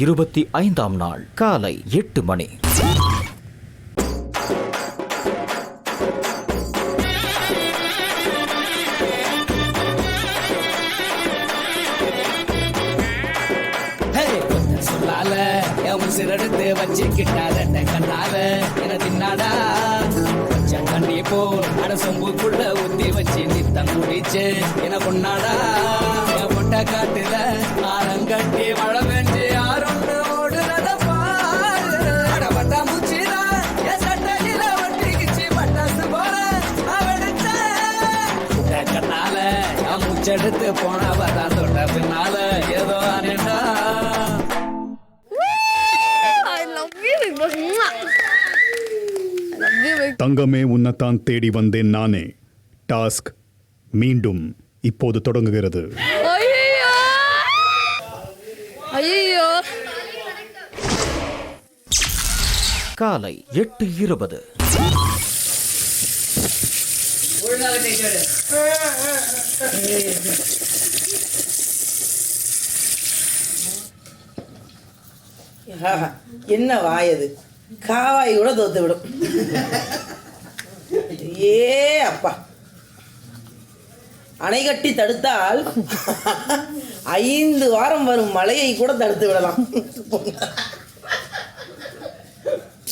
25ஆம் நாள் காலை 8 மணி. சிறடுத்து வச்சுக்கிட்டாத கண்ணால என தின்னாடா கண்ணி போல் அட சொம்புக்குள்ள ஊத்தி வச்சு நித்தம் குடிச்சு என கொண்டாடா பொட்ட காட்டுல ஆரங்கட்டி மழை பெஞ்சு யாருன்னு ஓடுறத பாரு அடப்பட்டா முச்சிரா என் சட்டையில ஒட்டிக்கிச்சு பட்டாசு போல அவடுச்ச கண்ணால என் முச்செடுத்து போனவதான் தொட்ட பின்னால ஏதோ அனேண்டா. தங்கமே உன்னைத்தான் தேடி வந்தேன் நானே. டாஸ்க் மீண்டும் இப்போது தொடங்குகிறது. காலை 8:20. என்ன வாயது, காவாய் கூட தோத்து விடும். ஏ அப்பா, அணை கட்டி தடுத்தால் 5 வாரம் வரும் மழையை கூட தடுத்து விடலாம்.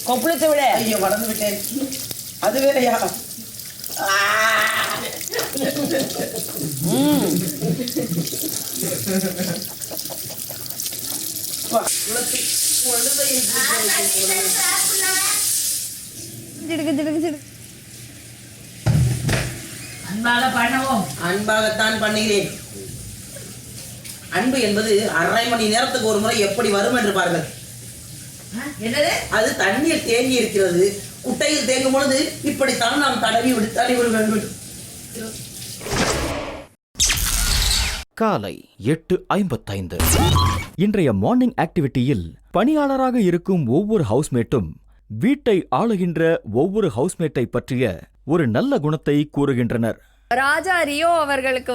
கொப்பளத்தை விட ஐயோ மறந்து விட்டேன், அது வேறையா? அன்பாகத்தான் பண்ணுகிறேன். அன்பு என்பது அரை மணி நேரத்துக்கு ஒரு முறை எப்படி வரும் என்று பாருங்கள். அது தண்ணீர் தேங்கி இருக்கிறது, குட்டையில் தேங்கும் பொழுது இப்படித்தான் நாம் தடவி விட வேண்டும். காலை 8:55. இன்றைய மார்னிங் ஆக்டிவிட்டியில் பணியாளராக இருக்கும் ஒவ்வொரு ஹவுஸ்மேட்டும் வீட்டை ஆளுகின்ற ஒவ்வொரு ஹவுஸ்மேட்டை பற்றிய ஒரு நல்ல குணத்தை கூறுகின்றனர். ராஜா ரியோ அவர்களுக்கு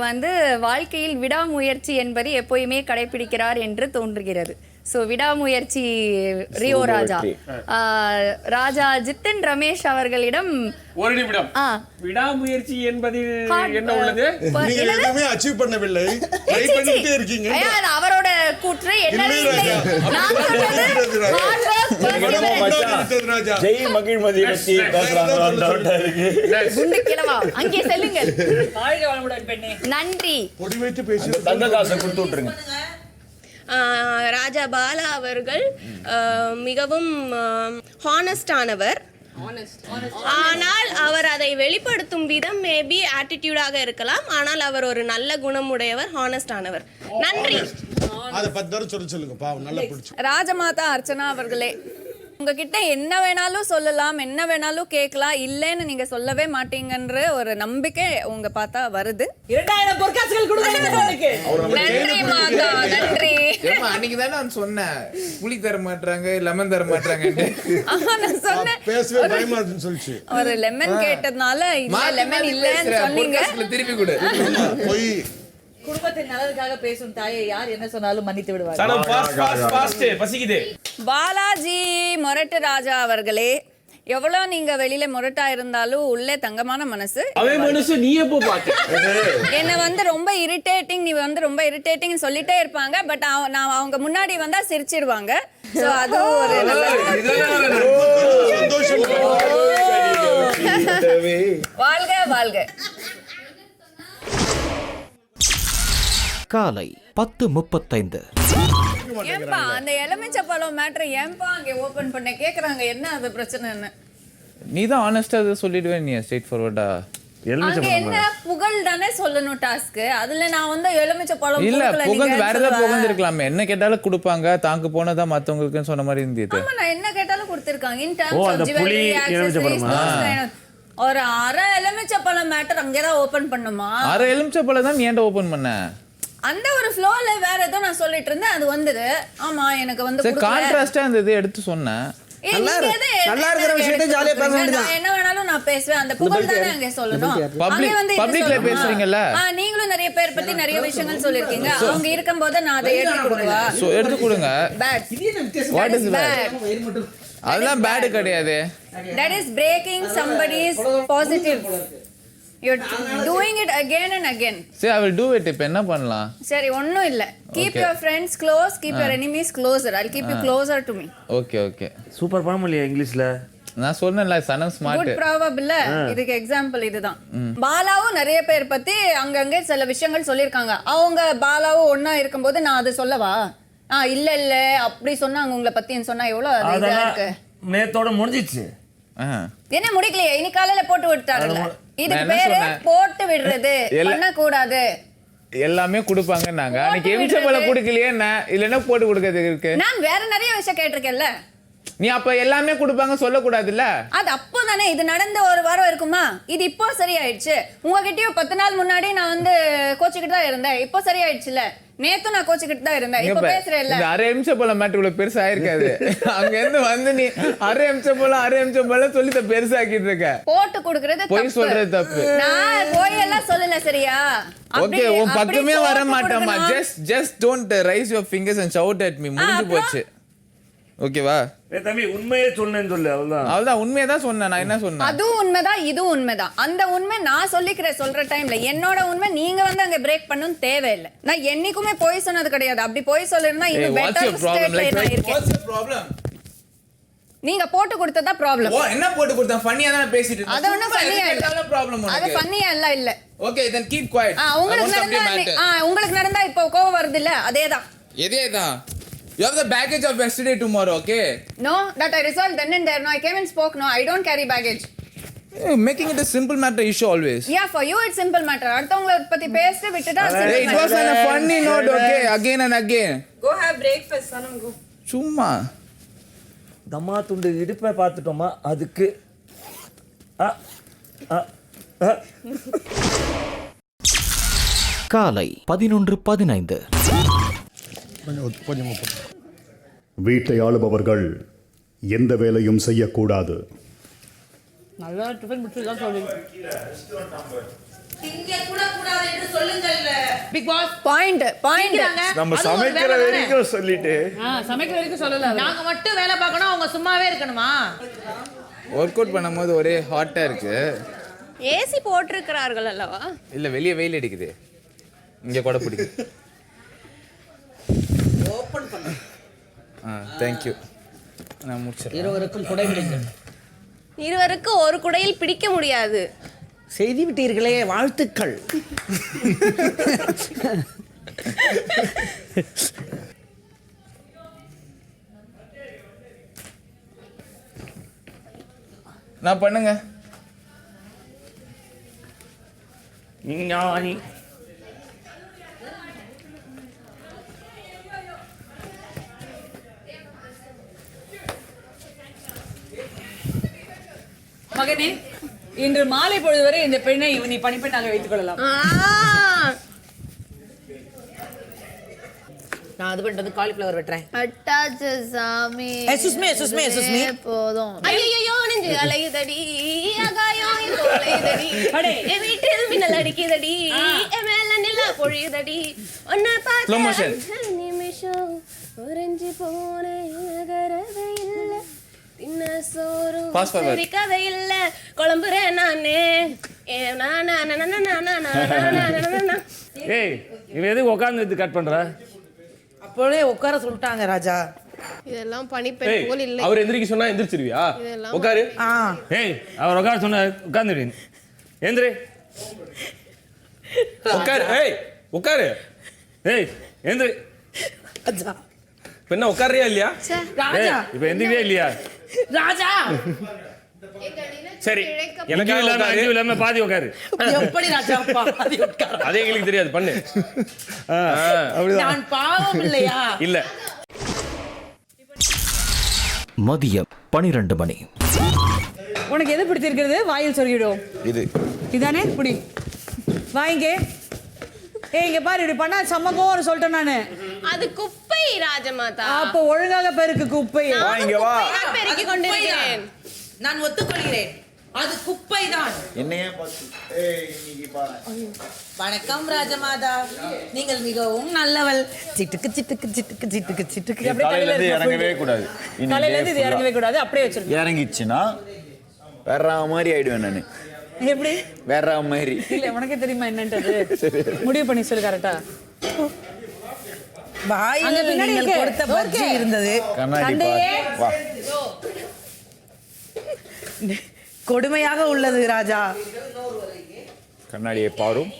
வாழ்க்கையில் விடாமுயற்சி என்பது எப்போயுமே கடைபிடிக்கிறார் என்று தோன்றுகிறது. ஸோ விடாமுயற்சி ரியோ ராஜா. ராஜா ஜித்தின் ரமேஷ் அவர்களிடம் ஒரு நிமிடம், விடாமுயற்சி என்பதில் என்ன உள்ளது? நீங்க எதுவுமே அச்சீவ் பண்ணவில்லை, ட்ரை பண்ணிட்டே இருக்கீங்க. அவரோட கூற்று ஜெய் மகிழ்மதி பத்தி குண்டு கிழவா அங்கே செல்லுங்கள். நன்றி. பொடி வைத்து பேசி தங்க காசை கொடுத்து விட்டுருங்க. ராஜா பாலா அவர்கள் மிகவும் ஹானஸ்டானவர். ஆனால் அவர் அதை வெளிப்படுத்தும் விதம் மேபி ஆட்டிடியூடாக இருக்கலாம். ஆனால் அவர் ஒரு நல்ல குணமுடையவர், ஹானஸ்டானவர். நன்றி. அதை 10 தடவை சொல்லுங்க பாவம், நல்லா பிடிச்சு. ராஜமாதா அர்ச்சனா அவர்களே, உங்ககிட்ட என்ன வேணாலும் சொல்லலாம், என்ன வேணாலும் கேட்கலாம், இல்லைன்னு நீங்க சொல்லவே மாட்டீங்கன்ற ஒரு நம்பிக்கை உங்க பார்த்தா வருது. 2000 பொற்காசுகள் கொடுங்க. நன்றி மாதா, நன்றி. அன்னைக்கு தானே நான் சொன்னேன், புளி தர மாட்டாங்க, லெமன் தர மாட்டாங்க. நான் சொன்னேன் பேசவே பயமா இருக்குன்னு சொல்லிச்சு. ஒரு லெமன் கேட்டதுனால இல்ல லெமன் இல்லன்னு சொன்னீங்க. திருப்பி கொடு. போய் குடும்பத்தின் நலனுக்காக பேசும் தாயை யார் என்ன சொன்னாலும் மன்னித்து விடுவார். பாலாஜி மொரட்டு ராஜா அவர்களே, எவ்வளோ நீங்க வெளியில முரட்டா இருந்தாலும் உள்ளே தங்கமான மனசு. நீ எப்போ பார்த்த என்ன ரொம்ப இரிட்டேட்டிங், நீ ரொம்ப இரிட்டேட்டிங் சொல்லிட்டே இருப்பாங்க. பட் நான் அவங்க முன்னாடி வந்தா சிரிச்சிருவாங்க. சோ அது ஒரு சந்தோஷம். வாழ்க வாழ்க. காலை 10:35. ஏன்பா அந்த எலுமிச்சை பழம் மேட்டர் ஏன்பா அங்கே ஓபன் பண்ண கேக்குறாங்க, என்ன அது பிரச்சனைன்னு? நீ தான் ஆனஸ்டா சொல்லிடுவேன், நீ ஸ்ட்ரெயிட் ஃபார்வர்டா. அங்க என்ன புகழ் தானே சொல்லணும் டாஸ்க். அதுல நான் எலுமிச்சை பழம் இல்ல புகழ் வேற ஏதாவது புகழ் இருக்கலாமே. என்ன கேட்டாலும் கொடுப்பாங்க, தாங்க போனதா மத்தவங்களுக்கு சொன்ன மாதிரி இருந்தது. ஆமா, நான் என்ன கேட்டாலும் கொடுத்திருக்காங்க. In terms of jewellery accessories. ஒரு அரை எலுமிச்சை பழம் மேட்டர் அங்கேதான் ஓபன் பண்ணுமா? அரை எலுமிச்சை பழம் தான் நீ ஏன்டா ஓபன் பண்ண? அந்த ஒரு ஃப்ளோல வேற ஏதோ நான் சொல்லிட்டு இருந்தேன், அது வந்தது. ஆமா, எனக்கு கான்ட்ராஸ்டா இருந்தது எடுத்து சொன்னேன். நல்லா இருக்கிற விஷயத்தை ஜாலியா பேச வேண்டியது. நான் என்ன வேணாலும் நான் பேசுவேன். அந்த புகழ் தானே அங்க சொல்லணும். அங்க வந்து பப்ளிக்ல பேசுறீங்கல்ல. நீங்களும் நிறைய பேர் பத்தி நிறைய விஷயங்கள் சொல்லிருக்கீங்க. அவங்க இருக்கும்போது நான் அதை எடுத்து கொடுக்கவா? சோ எடுத்து கொடுங்க. பேட். What is bad? அதெல்லாம் பேட் கிடையாது. That is breaking somebody's positive. You're doing it again and again. சரி, I will do it. இப்போ என்ன பண்ணலாம்? சரி, ஒண்ணும் இல்ல. Keep your friends close, keep your enemies closer. I'll keep you closer to me. Okay okay. Super பண்ண முடியல இங்கிலீஷ்ல. நான் சொன்னேன்ல சனம் ஸ்மார்ட். குட் ப்ராபபிள் இல்ல. இதுக்கு எக்ஸாம்பிள் இதுதான். பாலாவும் நிறைய பேர் பத்தி அங்கங்க சில விஷயங்கள் சொல்லிருக்காங்க. அவங்க பாலாவும் ஒண்ணா இருக்கும்போது நான் அதை சொல்லவா? இல்ல இல்ல அப்படி சொன்னாங்க உங்களை பத்தின்னு சொன்னா எவ்வளவு இதா இருக்கு. நேத்தோட முடிஞ்சிச்சு. என்ன முடிக்கலையே? இனி காலையில போட்டு விட்டாருல்ல. இதுக்கு பேரு போட்டு விடுறது. பண்ண கூடாது. எல்லாமே கொடுப்பாங்க. நாங்க அன்னைக்கு எம்சபல குடுக்கலையே, இல்லன்னா போட்டு கொடுக்கிறது இருக்கு. நான் வேற நிறைய விஷயம் கேட்டிருக்கேன்ல. நீ அப்ப எல்லாமே கொடுப்பாங்க சொல்ல கூடாதுல்ல? அது அப்போ தானே. இது நடந்த ஒரு வாரம் இருக்குமா? இது இப்போ சரியாயிடுச்சு. உங்ககிட்டயும் 10 நாள் முன்னாடி நான் வந்து கோச்சிக்கிட்டு தான் இருந்தேன். இப்போ சரியாயிடுச்சுல. நேத்து நான் கோச்சிக்கிட்டு தான் இருந்தேன். இப்போ பேசுறேன். இந்த அரை நிமிஷம் போல மேட்டர் இவ்வளவு பெருசா ஆயிருக்காது. அங்க இருந்து வந்து நீ அரை நிமிஷம் போல சொல்லி பெருசாக்கிட்டு இருக்க. போட்டு கொடுக்கறது போய் சொல்றது தப்பு. நான் போய் எல்லாம் சொல்லல. சரியா? ஓகே, உன் பக்கமே வர மாட்டேமா. just don't raise your fingers and shout at me. முடிஞ்சு போச்சு. ஓகேவா? தம்பி உண்மையே சொன்னேன்னு சொல்லு. அவ்வளவுதான். உண்மையை தான் சொன்னேன். நான் என்ன சொன்னேன்? அதுவும் உண்மைதான், இதுவும் உண்மைதான். அந்த உண்மை நான் சொல்ற டைம்ல என்னோட உண்மை நீங்க வந்து அங்க பிரேக் பண்ணனும் தேவையில்லை. நான் என்னைக்குமே போய் சொன்னது கிடையாது. அப்படி போய் சொல்லிருந்தா இன்னும் பெட்டர் ஸ்டேட்ல நான் இருக்கேன். What's the problem? நீங்க போட்டு கொடுத்ததா ப்ராப்ளம். என்ன போட்டு கொடுத்தா? ஃபன்னியா தான் பேசிட்டு இருந்தேன். அது ஒண்ணும் ஃபன்னியா இல்ல. ப்ராப்ளம் அது ஃபன்னியா இல்ல. Okay, then keep quiet. உங்களுக்கு நடந்தா இப்போ கோவம் வருது இல்ல? அதேதான். எதேதான்? You have the baggage of yesterday tomorrow, okay? No, that I resolved then and there. No, I came and spoke. No, I don't carry baggage. Making it a simple matter issue always. Yeah, for you it's simple matter. அடுத்தவங்கள பத்தி பேசிட்டு விட்டுட்டா simple matter. It was on a funny note, okay? Again and again. Go have breakfast, Sanam, go. சும்மா தம்மா துண்டு இடுப்பை பார்த்துட்டோமா அதுக்கு காலை 11:15. வீட்டை ஆளுபவர்கள் எந்த வேலையும் செய்யக்கூடாது. நல்லா டிஃபன் முடிச்சு தான் சொல்லுங்க. திங்க கூட கூடாது என்று சொல்லுங்கல்ல. பிக் பாஸ் பாயிண்ட் நம்ம சமைக்கிற வரைக்கும் சொல்லிட்டு சமைக்கிற வரைக்கும் சொல்லல. நாங்க மட்டும் வேலை பார்க்கணும், அவங்க சும்மாவே இருக்கணுமா? ஒர்க் அவுட் பண்ணும்போது ஒரே ஹாட்டா இருக்கு. ஏசி போட்டிருக்கிறார்கள் அல்லவா? இல்ல, வெளியே வெயில் அடிக்குது. இங்க கூட பிடிக்குது. ஓபன் பண்ணு. Thank you. நான் முடிச்சேன். இருவருக்கும் குடை பிடிக்கும். இருவருக்கு ஒரு குடையில் பிடிக்க முடியாது. செய்தி விட்டீர்களே, வாழ்த்துக்கள். நான் பண்ணுங்க. ஞானி மகனே, இன்று மாலை பொழுது வரை இந்த பெண்ணை நீ பணிப்பெண்ணாக வைத்துக் கொள்ளலாம். நான் அது பண்றது காலிஃப்ளவர் வெட்டுறேன். அட்டாச்சு சாமி. சுஸ்மே போதும். ஐயோ நெஞ்சு அலையுதடி, அகாயம் தோலையுதடி, என் வீட்டில் மின்னல் அடிக்குதடி, என் மேல நிலா பொழியுதடி, உன்னை பார்த்த நிமிஷம் உறைஞ்சி போனேன், நகரவே இல்லை, தின்ன சோறும் சரிக்கவே இல்லை, குழம்புறேன் நானே. ஏய், இவன் எதுக்கு உட்கார்ந்து கட் பண்ற? அப்போவே உட்கார சொல்லிட்டாங்க ராஜா. இதெல்லாம் பணிப்பெண் போல் இல்லை. அவர் எந்திரிக்க சொன்னா எந்திரிச்சிருவியா? உட்காரு. ஏய், அவர் உட்கார சொன்ன உட்கார்ந்துடு. எந்திரி. உட்காரு. ஏய், உட்காரு. ஏய், எந்திரி. ராஜா என்ன உட்காரியா இல்லையா? ராஜா இப்போ எந்திரிக்கவே இல்லையா? ராஜா சரி, எனக்கு இல்லாம பாதி உட்காரு. எப்படி ராஜா பாதி உட்கார? அதே எங்களுக்கு தெரியாது, பண்ணு. நான் பாவம் இல்லையா? இல்ல. மதியம் 12 மணி. உனக்கு எது பிடித்திருக்கிறது? வாயில் சொல்லிவிடும். இது இதானே புடி. வாங்க. ஏய், இங்க பாரு, இப்படி பண்ணா சம்மகோன்னு சொல்லிட்டேன் நானு. அது குப்பை ராஜமாதா. அப்ப ஒழுங்காக பெருக்கு குப்பை. நான் இங்க வா. குப்பைதான் பெருக்கிக் கொண்டிருக்கிறேன். நான் ஒத்துக்கொள்கிறேன், அது குப்பைதான். என்னையே பார்த்து இன்னைக்கு பாரு. வணக்கம் ராஜமாதா, நீங்கள் மிகவும் நல்லவள். சிட்டுக்கு சிட்டுக்கு சிட்டுக்கு சிட்டுக்கு சிட்டுக்கு. அப்படியே தலையில இருந்து இருக்க இறங்கவே full. கூடாது. தலையில இருந்து இது இறங்கவே கூடாது, அப்படியே வச்சிருக்கேன். இறங்கிச்சுன்னா வேற மாதிரி ஆயிடுவேன் நானு. எப்படி? வேற மாதிரி. இல்ல உனக்கே தெரியுமா என்னன்றது? முடிவு பண்ணி சொல்லு கரெக்டா. வாயில் அங்க பின்னாடி நீங்கள் இருக்கு. கொடுத்த பஜ்ஜி ஓகே. இருந்தது. கண்ணாடி பார். வா. கொடுமையாக உள்ளது ராஜா. கண்ணாடியை பாரும்,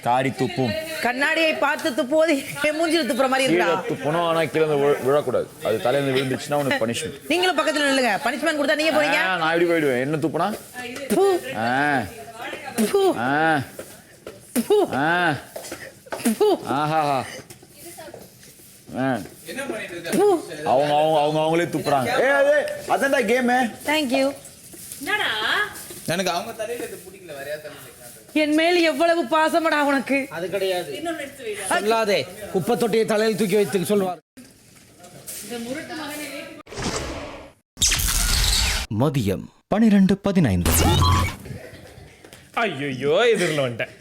காரி துப்பும். கண்ணாடியை பார்த்து துப்புவது என் மூஞ்சில துப்புற மாதிரி கீழே இருக்கா? துப்பணும், ஆனா கீழே இருந்து விழக்கூடாது. அது தலையில விழுந்துச்சுன்னா உனக்கு பனிஷ்மெண்ட். நீங்களும் பக்கத்துல நில்லுங்க. பனிஷ்மெண்ட் கொடுத்தா நீங்க போறீங்க. நான் எப்படி போயிடுவேன்? என்ன துப்புனா? பூ, ஆ பூ, ஆ பூ, ஆ பூ, ஆஹா ஆ பூ. அவங்களே துப்புறாங்க. அதான்டா கேமு. Thank you. எனக்கு அவங்க தலையில இது பிடிக்கல, வரையா தலையில. என் மேல் எவ்வளவு பாசமடா உனக்கு. அது கிடையாது, சொல்லாதே. குப்பை தொட்டியை தலையில் தூக்கி வைத்து சொல்வார். மதியம் 12:15. ஐயோ எதிரில் வந்துட்டேன்.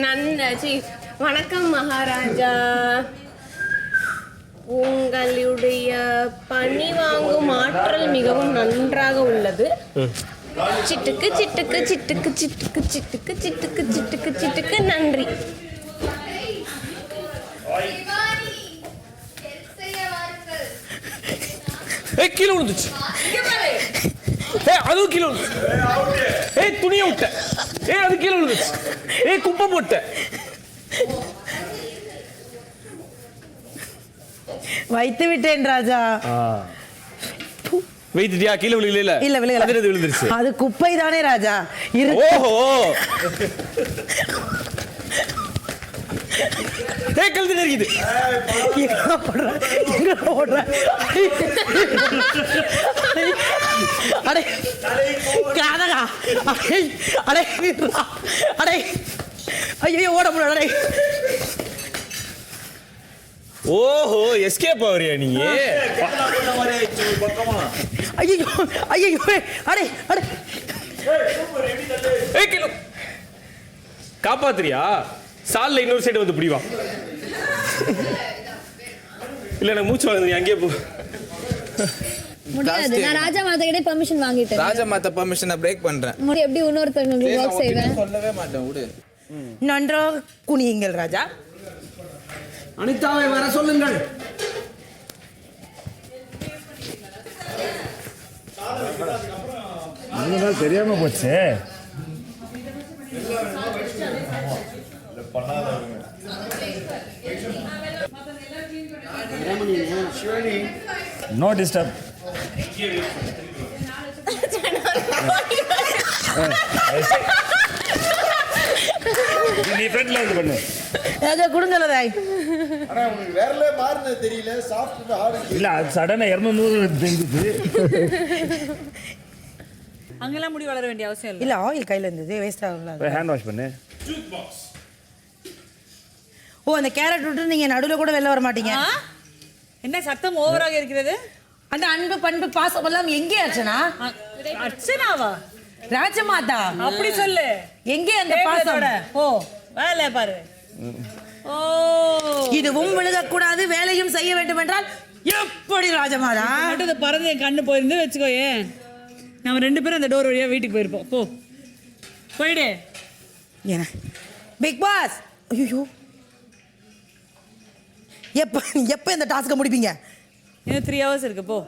நன்றி. வணக்கம் மகாராஜா. உங்களுடைய பணி வாங்கும் ஆற்றல் மிகவும் நன்றாக உள்ளது. சிட்டுக்கு சிட்டுக்கு சிட்டுக்கு சிட்டுக்கு சிட்டுக்கு சிட்டுக்கு சிட்டுக்கு சிட்டுக்கு நன்றி. கீழே விழுந்துச்சு. அதுவும் கீழே விழுந்துச்சு. துணியை விட்ட. அது கீழே விழுந்துச்சு. குப்பை போட்ட. வைத்து விட்டேன் ராஜா. வைத்தியா? கீழே விழுகல. இல்ல விழுகல. அது விழுந்துருச்சு. அது குப்பை தானே ராஜா. ஓஹோ. கழுத்து நெருக்குது. அடே காதகா. அடே அடே ஐயோ ஓட முடியல. ஓஹோ, எஸ்கேப் ஆவறியா நீங்க? ஐயோ ஐயோ அடே அடே கிலோ காப்பாத்துறியா? சால்ல இன்னொரு சைடு வந்து பிடிவா. இல்ல நான் மூச்சு வாங்குது, நீ அங்கேயே போ. முடியாது. நான் ராஜா மாதா கிட்ட பெர்மிஷன் வாங்கிட்டேன். ராஜமாதா பெர்மிஷனை பிரேக் பண்றேன். முடி எப்படி இன்னொருத்தவங்களுக்கு வர்க் செய்வேன்? சொல்லவே மாட்டேன், விடு. நன்றாக குனியுங்கள் ராஜா. அனிதாவை வர சொல்லுங்கள். தெரியாம போச்சு. No disturb. நீ ஃப்ரெண்ட்ல வந்து பண்ணு. ராஜா குடுங்கலதாய். ஆனா உங்களுக்கு வேறல மாறுனது தெரியல. சாஃப்ட் ஹார்ட் இல்ல, அது சடனா 200 தெரிஞ்சுது. அங்கெல்லாம் முடி வளர வேண்டிய அவசியம் இல்ல. இல்ல ஆயில் கையில இருந்தது, வேஸ்ட் ஆகல. ஹேண்ட் வாஷ் பண்ணு. ஓ, அந்த கேரட் விட்டு நீங்க நடுவுல கூட வெளில வர மாட்டீங்க. என்ன சத்தம் ஓவராக இருக்கிறது? அந்த அன்பு பண்பு பாசம் எல்லாம் எங்கே அர்ச்சனா? அர்ச்சனாவா? ராஜமாதா அப்படி சொல்லு. எங்கே அந்த பாசம்? ஓ வேலை பாரு. ஓ, இதுவும் விழுகக்கூடாது, வேலையும் செய்ய வேண்டும் என்றால் எப்படி ராஜமாதா? மட்டும் இதை பறந்து என் கண்ணு போயிருந்து வச்சுக்கோ. ஏன் நம்ம 2 பேரும் அந்த டோர் வழியா வீட்டுக்கு போயிருப்போம். போ போயிடு. என்ன பிக் பாஸ்? ஐயோ, எப்ப எப்ப இந்த டாஸ்கை முடிப்பீங்க? இன்னும் 3 hours இருக்கு. போ.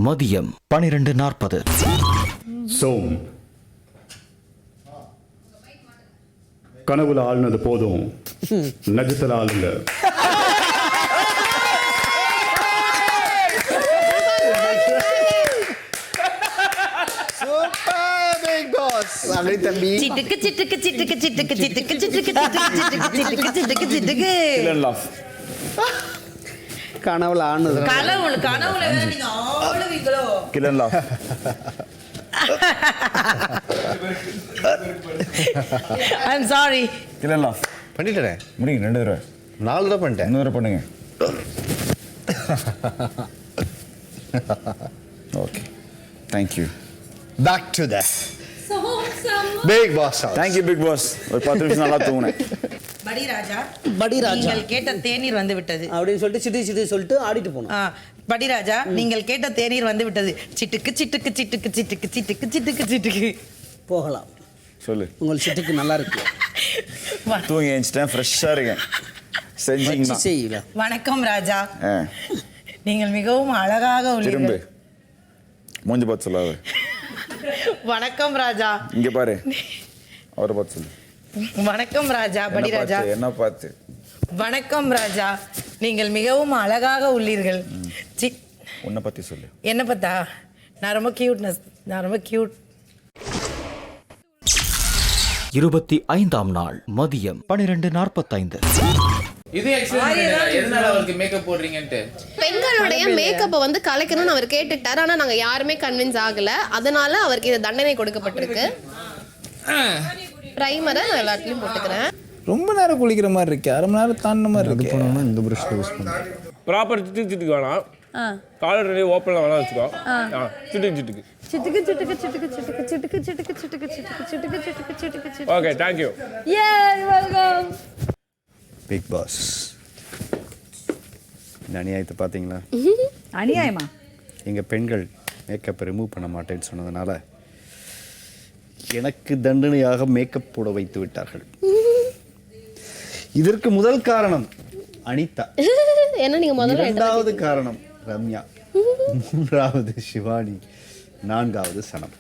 மதியம் 12:40. சோம், கனவுல ஆளுனது போதும், நஜத்துல ஆளுங்க. சிட்டுக்கு சிட்டுக்கு சிட்டுக்கு சிட்டுக்கு சிட்டுக்கு சிட்டுக்கு சிட்டுக்கு சிட்டுக்கு சிட்டுக்கு. கனவுல ஆனது. கனவுல வேற நீங்க ஆளுவீங்களோ? கிளன் லாஃப். I'm sorry. இல்ல பண்ணிட்டேன். முடிங்க 2 தடவை 4 தடவை பண்ணிட்டேன். இன்னொரு தடவை பண்ணுங்க. Okay thank you. Back to the Big Boss. Thank you Big Boss. ஒரு 10 நிமிஷம் நல்லா தூங்குனேன். படி ராஜா, படி ராஜா நீங்கள் கேட்ட தேநீர் வந்து விட்டது அப்படின்னு சொல்லிட்டு சிட்டி சிட்டி சொல்லிட்டு ஆடிட்டு போனோம். படி ராஜா, நீங்கள் கேட்ட தேநீர் வந்து விட்டது. சிட்டுக்கு சிட்டுக்கு சிட்டுக்கு சிட்டுக்கு சிட்டுக்கு சிட்டுக்கு சிட்டுக்கு. போகலாம். சொல்லு. உங்கள் சிட்டுக்கு நல்லா இருக்கு. தூங்கி எழுந்துட்டேன், ஃப்ரெஷ்ஷாக இருக்கேன். செஞ்சீங்கன்னா செய்யல. வணக்கம் ராஜா, நீங்கள் மிகவும் அழகாக திரும்ப உள்ளீர்கள். மூஞ்சி பார்த்து சொல்லாத. வணக்கம் ராஜா. இங்க பாரு, அவரை பார்த்து சொல்லு. வணக்கம் ராஜா. படி ராஜா, என்ன பார்த்து? வணக்கம் ராஜா, நீங்கள் மிகவும் அழகாக உள்ளீர்கள். உன்னை பத்தி சொல்லு. என்ன பார்த்தா? நான் ரொம்ப கியூட்னஸ், நான் ரொம்ப கியூட். 25ஆம் நாள் மதியம் 12:45. இது எதனால அவருக்கு மேக்கப் போடுறீங்கன்ட்டு பெண்களுடைய மேக்கப்பை வந்து கலைக்கணும்னு அவர் கேட்டுட்டாரு. ஆனா நாங்க யாருமே கன்வின்ஸ் ஆகல. அதனால அவருக்கு இந்த தண்டனை கொடுக்கப்பட்டிருக்கு. பிரைமரை நான் எல்லாத்துலயும் போட்டுக்கிறேன். ரொம்ப நேரம் குளிக்கிற மாதிரி இருக்கு. 1/2 மணி நேரம் தாண்டின மாதிரி இருக்கு. இந்த ப்ரஷ் யூஸ் பண்ணுறேன். ப்ராப்பர் சிட்டுக்கு வேணாம். காலர் ஓப்பனில் வேணாம் வச்சுக்கோ. சிட்டுக்கு சிட்டுக்கு சிட்டுக்கு சிட்டுக்கு சிட்டுக்கு சிட்டுக்கு சிட்டுக்கு சிட்டுக்கு சிட்டுக்கு சிட்டுக்கு சிட்டுக்கு சிட்டுக்கு. Okay, thank you. Yeah, welcome. Bigg Boss. இந்த அநியாயத்தை பார்த்தீங்களா? அநியாயமா? எங்கள் பெண்கள் மேக்கப் ரிமூவ் பண்ண மாட்டேன்னு சொன்னதுனால எனக்கு தண்டனையாக மேக்கப் போட வைத்து விட்டார்கள். இதற்கு முதல் காரணம் அனிதா, என்ன நீங்க முதல்ல 2வது காரணம் ரம்யா, 3வது சிவானி, 4வது சனம்.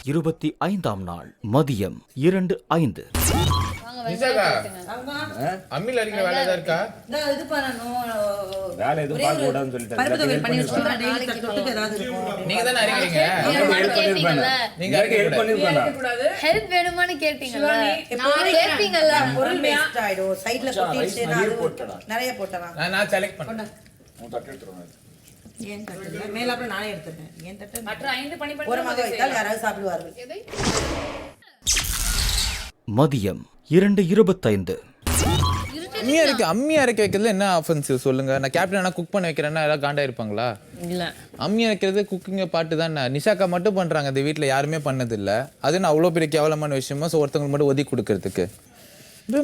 25ஆம் நாள் மதியம் 2:05. அம்மில அடிக்கிற வேலை தான் இருக்கா? இது பண்ணணும். வேலை எதுவும் பார்க்க கூடாதுன்னு சொல்லிட்டாங்க. பருப்பு தொகையில் பண்ணி வச்சுக்கோங்க. டெய்லி தொட்டுக்கு ஏதாவது இருக்கும். நீங்க தானே அறிவிக்கிறீங்க. நீங்க ஹெல்ப் பண்ணிருப்பாங்க. ஹெல்ப் வேணுமான்னு கேட்டீங்கல்ல? எப்பவுமே கேப்பீங்கல்ல? பொருள் வேஸ்ட் ஆயிடும். சைடுல கொட்டிடுச்சு. நிறைய போட்டலாம். நான் செலக்ட் பண்ணேன். ஏன் தட்டு மேலாப்புல நானே எடுத்துறேன். ஏன் தட்டு மற்ற 5 பண்ணி ஒரு மக வைத்தால் யாராவது சாப்பிடுவார்கள். மதியம் 2:25. அம்மி அரைக்க வைக்கிறதுல என்ன ஆஃபென்சிவ் சொல்லுங்க? நான் கேப்டன் குக் பண்ண வைக்கிறேன்னா எல்லாம் காண்டா இருப்பாங்களா? இல்ல, அம்மி அரைக்கிறது குக்கிங்க பாட்டு தான். நிஷாக்கா மட்டும் பண்றாங்க, இந்த வீட்டில் யாருமே பண்ணது இல்லை. அது நான் அவ்வளோ பெரிய கேவலமான விஷயமா ஒருத்தவங்களுக்கு மட்டும் ஒதுக்கி கொடுக்கறதுக்கு.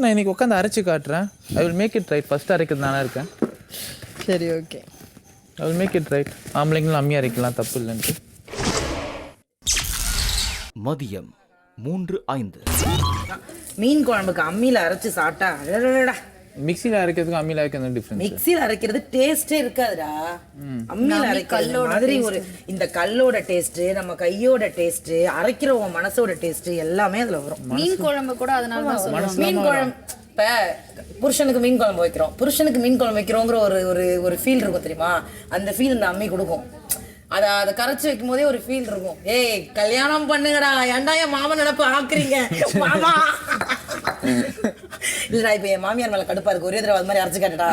நான் இன்னைக்கு உட்காந்து அரைச்சி காட்டுறேன். I will make it right. First அரைக்கிறது நானா இருக்கேன். சரி, okay. I will make it right. ஆம்பளைங்களும் அம்மி அரைக்கலாம், தப்பு இல்லைன்ட்டு. மதியம் 3:05. மீன் குழம்புக்கு அம்மியில அரைச்சு சாப்பிட்டா அடடடடா. மிக்ஸியில் அரைக்கிறதுக்கும் அம்மியில் அரைக்கிறது டிஃப்ரெண்ட். மிக்ஸில அரைக்கிறது டேஸ்டே இருக்காதுடா. அம்மியில அரைக்கிறது மாதிரி ஒரு இந்த கல்லோட டேஸ்ட், நம்ம கையோட டேஸ்ட், அரைக்கிறவங்க மனசோட டேஸ்ட் எல்லாமே அதுல வரும். மீன் குழம்பு கூட அதனால தான் சொல்லுவாங்க. மீன் குழம்பு இப்ப புருஷனுக்கு மீன் குழம்பு வைக்கிறோம், புருஷனுக்கு மீன் குழம்பு வைக்கிறோங்கிற ஒரு ஃபீல் இருக்கும் தெரியுமா? அந்த ஃபீல் இந்த அம்மி கொடுக்கும். அதை கரைச்சி வைக்கும் போதே ஒரு ஃபீல் இருக்கும். ஏய், கல்யாணம் பண்ணுங்கடா, ஏன்டா என் மாமன் நினைப்பு ஆக்குறீங்க மாமா. இல்லடா, இப்ப என் மாமியார் மேல கடுப்பா இருக்கு, ஒரே தடவை அது மாதிரி அரைச்சு காட்டுடா.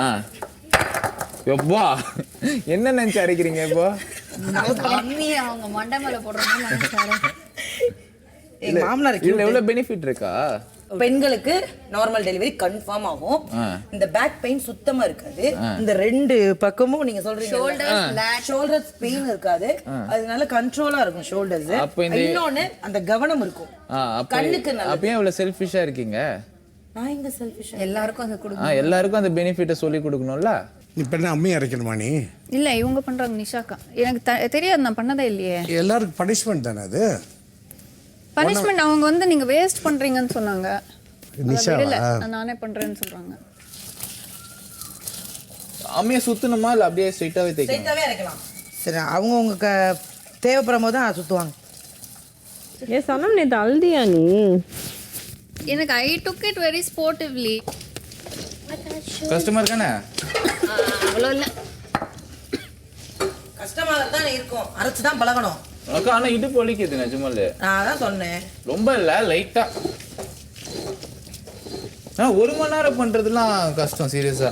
எப்பா என்ன நினைச்சு அரைக்கிறீங்க? இப்போ அம்மி அவங்க மண்டை மேல போடுறாங்க நினைச்சாரு. எங்க மாமனார் இதுல எவ்வளவு பெனிஃபிட் இருக்கா? பெண்களுக்கு நார்மல் டெலிவரி கன்ஃபார்ம் ஆகும். இந்த பேக் பெயின் சுத்தமா இருக்காது. இந்த 2 பக்கமும் நீங்க சொல்றீங்க ஷோல்டர்ஸ் பெயின் இருக்காது. அதனால கண்ட்ரோலா இருக்கும் ஷோல்டர்ஸ். இன்னொன்னு அந்த கவனம் இருக்கும் கண்ணுக்கு. அப்ப ஏன் இவ்வளவு செல்ஃபிஷா இருக்கீங்க? நான் எங்க செல்ஃபிஷ்? எல்லாருக்கும் அதை கொடுங்க. எல்லாருக்கும் அந்த பெனிஃபிட்டை சொல்லி கொடுக்கணும்ல. இப்போ என்ன அம்மி அரைக்கணுமா நீ? இல்ல, இவங்க பண்றாங்க. நிஷாக்கா எனக்கு தெரியாது, நான் பண்ணதே இல்லையே. எல்லாருக்கும் பனிஷ்மெண்ட் தானே அது? பனிஷ்மெண்ட் அவங்க வந்து நீங்க வேஸ்ட் பண்றீங்கன்னு சொன்னாங்க. நிஷாவா? நானே பண்றேன்னு சொல்றாங்க. அம்மியை சுத்தணுமா இல்ல அப்படியே ஸ்ட்ரைட்டாவே தேய்க்கணும்? ஸ்ட்ரைட்டாவே அரைக்கலாம். சரி, அவங்க தேவைப்படும் போது தான் சுத்துவாங்க. ஏ சனம், நேத்து அழுதியா நீ? எனக்கு I took it very sportively. Customer தானே? அவ்வளோ இல்ல, கஷ்டமாக தான் இருக்கும். அரைச்சு தான் பழகணும். அக்கா, ஆனா இடுப்பு வலிக்குது நிஜமாலே. நான் தான் சொன்னேன். ரொம்ப இல்ல, லைட்டா. ஆனா 1 மணி நேரம் பண்றதுலாம் கஷ்டம் சீரியஸா.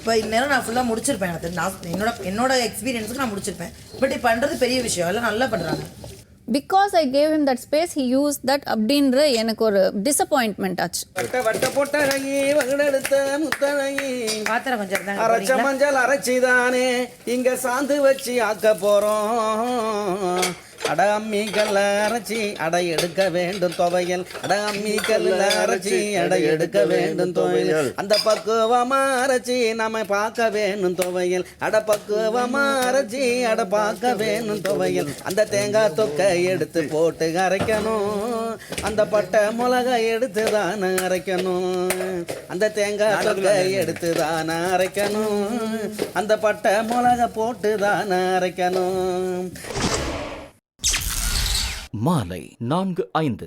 இப்போ இந்நேரம் நான் ஃபுல்லாக முடிச்சிருப்பேன். நான் என்னோட எக்ஸ்பீரியன்ஸுக்கு நான் முடிச்சிருப்பேன். பட் இப்போ பண்ணுறது பெரிய விஷயம், எல்லாம் நல்லா பண்ணுறாங்க. Because I gave him that space he use that அப்படின்ற எனக்கு ஒரு டிசப்பாயின்ட்மெண்ட் ஆச்சு. வட்ட பொட்டழகி வகுடெடுத்த முத்தழகி பாத்திரம் கொஞ்சம் அரைச்ச மஞ்சள் அரைச்சிதானே இங்க சாந்து வச்சு ஆக்க போறோம். அட அம்மி கல்ல அரைச்சி அடை எடுக்க வேண்டும் துவையல். அட அம்மி கல்ல அரைச்சி அடை எடுக்க வேண்டும் துவையல். அந்த பக்குவமா அரைச்சி நம்ம பார்க்க வேணும் துவையல். அட பக்குவமா அரைச்சி அட பார்க்க வேணும் துவையல். அந்த தேங்காய் தொக்கை எடுத்து போட்டு அரைக்கணும். அந்த பட்டை மிளகா எடுத்து தானே அரைக்கணும். அந்த தேங்காய் தொக்கை எடுத்து தானே அரைக்கணும். அந்த பட்டை மிளகா போட்டு தானே அரைக்கணும். மாலை 4:05.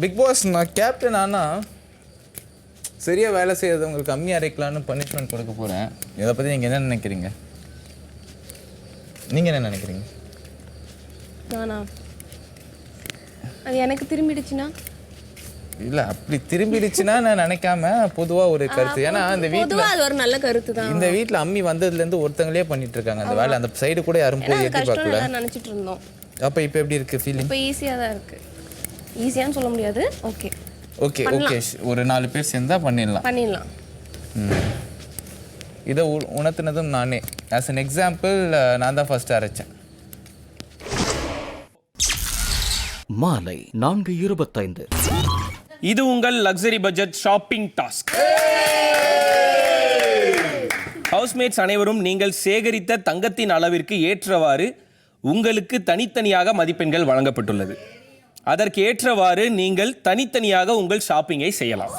பிக் பாஸ் நான் கேப்டன் ஆனால் சரியாக வேலை செய்யறவங்களுக்கு கம்மி அரைக்கலான்னு பனிஷ்மெண்ட் கொடுக்க போகிறேன். இதை பற்றி நீங்கள் என்ன நினைக்கிறீங்க? நீங்கள் என்ன நினைக்கிறீங்க? நானா? அது எனக்கு திரும்பிடுச்சுன்னா? இல்லை அப்படி திரும்பிடுச்சுன்னா நான் நினைக்காம பொதுவாக ஒரு கருத்து. ஏன்னா இந்த வீட்டில் அது ஒரு நல்ல கருத்து தான். இந்த வீட்டில் அம்மி வந்ததுலேருந்து ஒருத்தங்களே பண்ணிட்டு இருக்காங்க அந்த வேலை. அந்த சைடு கூட யாரும் போய் எட்டி பார்க்கல. நினச்சிட்டு இருந்தோம். அப்போ இப்போ எப்படி இருக்குது ஃபீலிங்? இப்போ ஈஸியாக தான் இருக்குது. ஈஸியான்னு சொல்ல முடியாது. ஓகே ஓகே ஓகே, ஒரு 4 பேர் சேர்ந்தால் பண்ணிடலாம். இதை உணர்த்தினதும் நானே. ஆஸ் அன் எக்ஸாம்பிள் நான் தான் ஃபர்ஸ்ட் அரைச்சேன். மாலை 4:25. இது உங்கள் luxury budget shopping task. Housemates அனைவரும் நீங்கள் சேகரித்த தங்கத்தின் அளவிற்கு ஏற்றவாறு உங்களுக்கு தனித்தனியாக மதிப்பெண்கள் வழங்கப்பட்டுள்ளது. அதற்கு ஏற்றவாறு நீங்கள் தனித்தனியாக உங்கள் ஷாப்பிங்கை செய்யலாம்.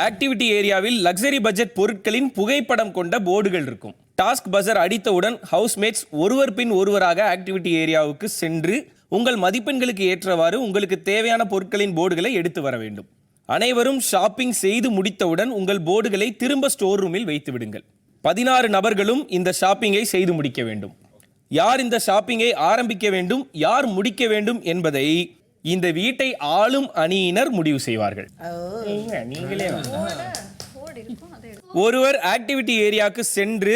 ஆக்டிவிட்டி ஏரியாவில் லக்ஸரி பட்ஜெட் பொருட்களின் புகைப்படம் கொண்ட போர்டுகள் இருக்கும். டாஸ்க் பஸர் அடித்தவுடன் ஹவுஸ்மேட்ஸ் ஒருவர் பின் ஒருவராக ஆக்டிவிட்டி ஏரியாவுக்கு சென்று உங்கள் மதிப்பெண்களுக்கு ஏற்றவாறு உங்களுக்கு தேவையான பொருட்களின் போர்டுகளை எடுத்து வர வேண்டும். அனைவரும் ஷாப்பிங் செய்து முடித்தவுடன் உங்கள் போர்டுகளை திரும்ப ஸ்டோர் ரூமில் வைத்து விடுங்கள். 16 நபர்களும் இந்த ஷாப்பிங்கை செய்து முடிக்க வேண்டும். யார் இந்த ஷாப்பிங்கை ஆரம்பிக்க வேண்டும், யார் முடிக்க வேண்டும் என்பதை இந்த வீட்டை ஆளும் அணியினர் முடிவு செய்வார்கள். ஒருவர் ஆக்டிவிட்டி ஏரியாவுக்கு சென்று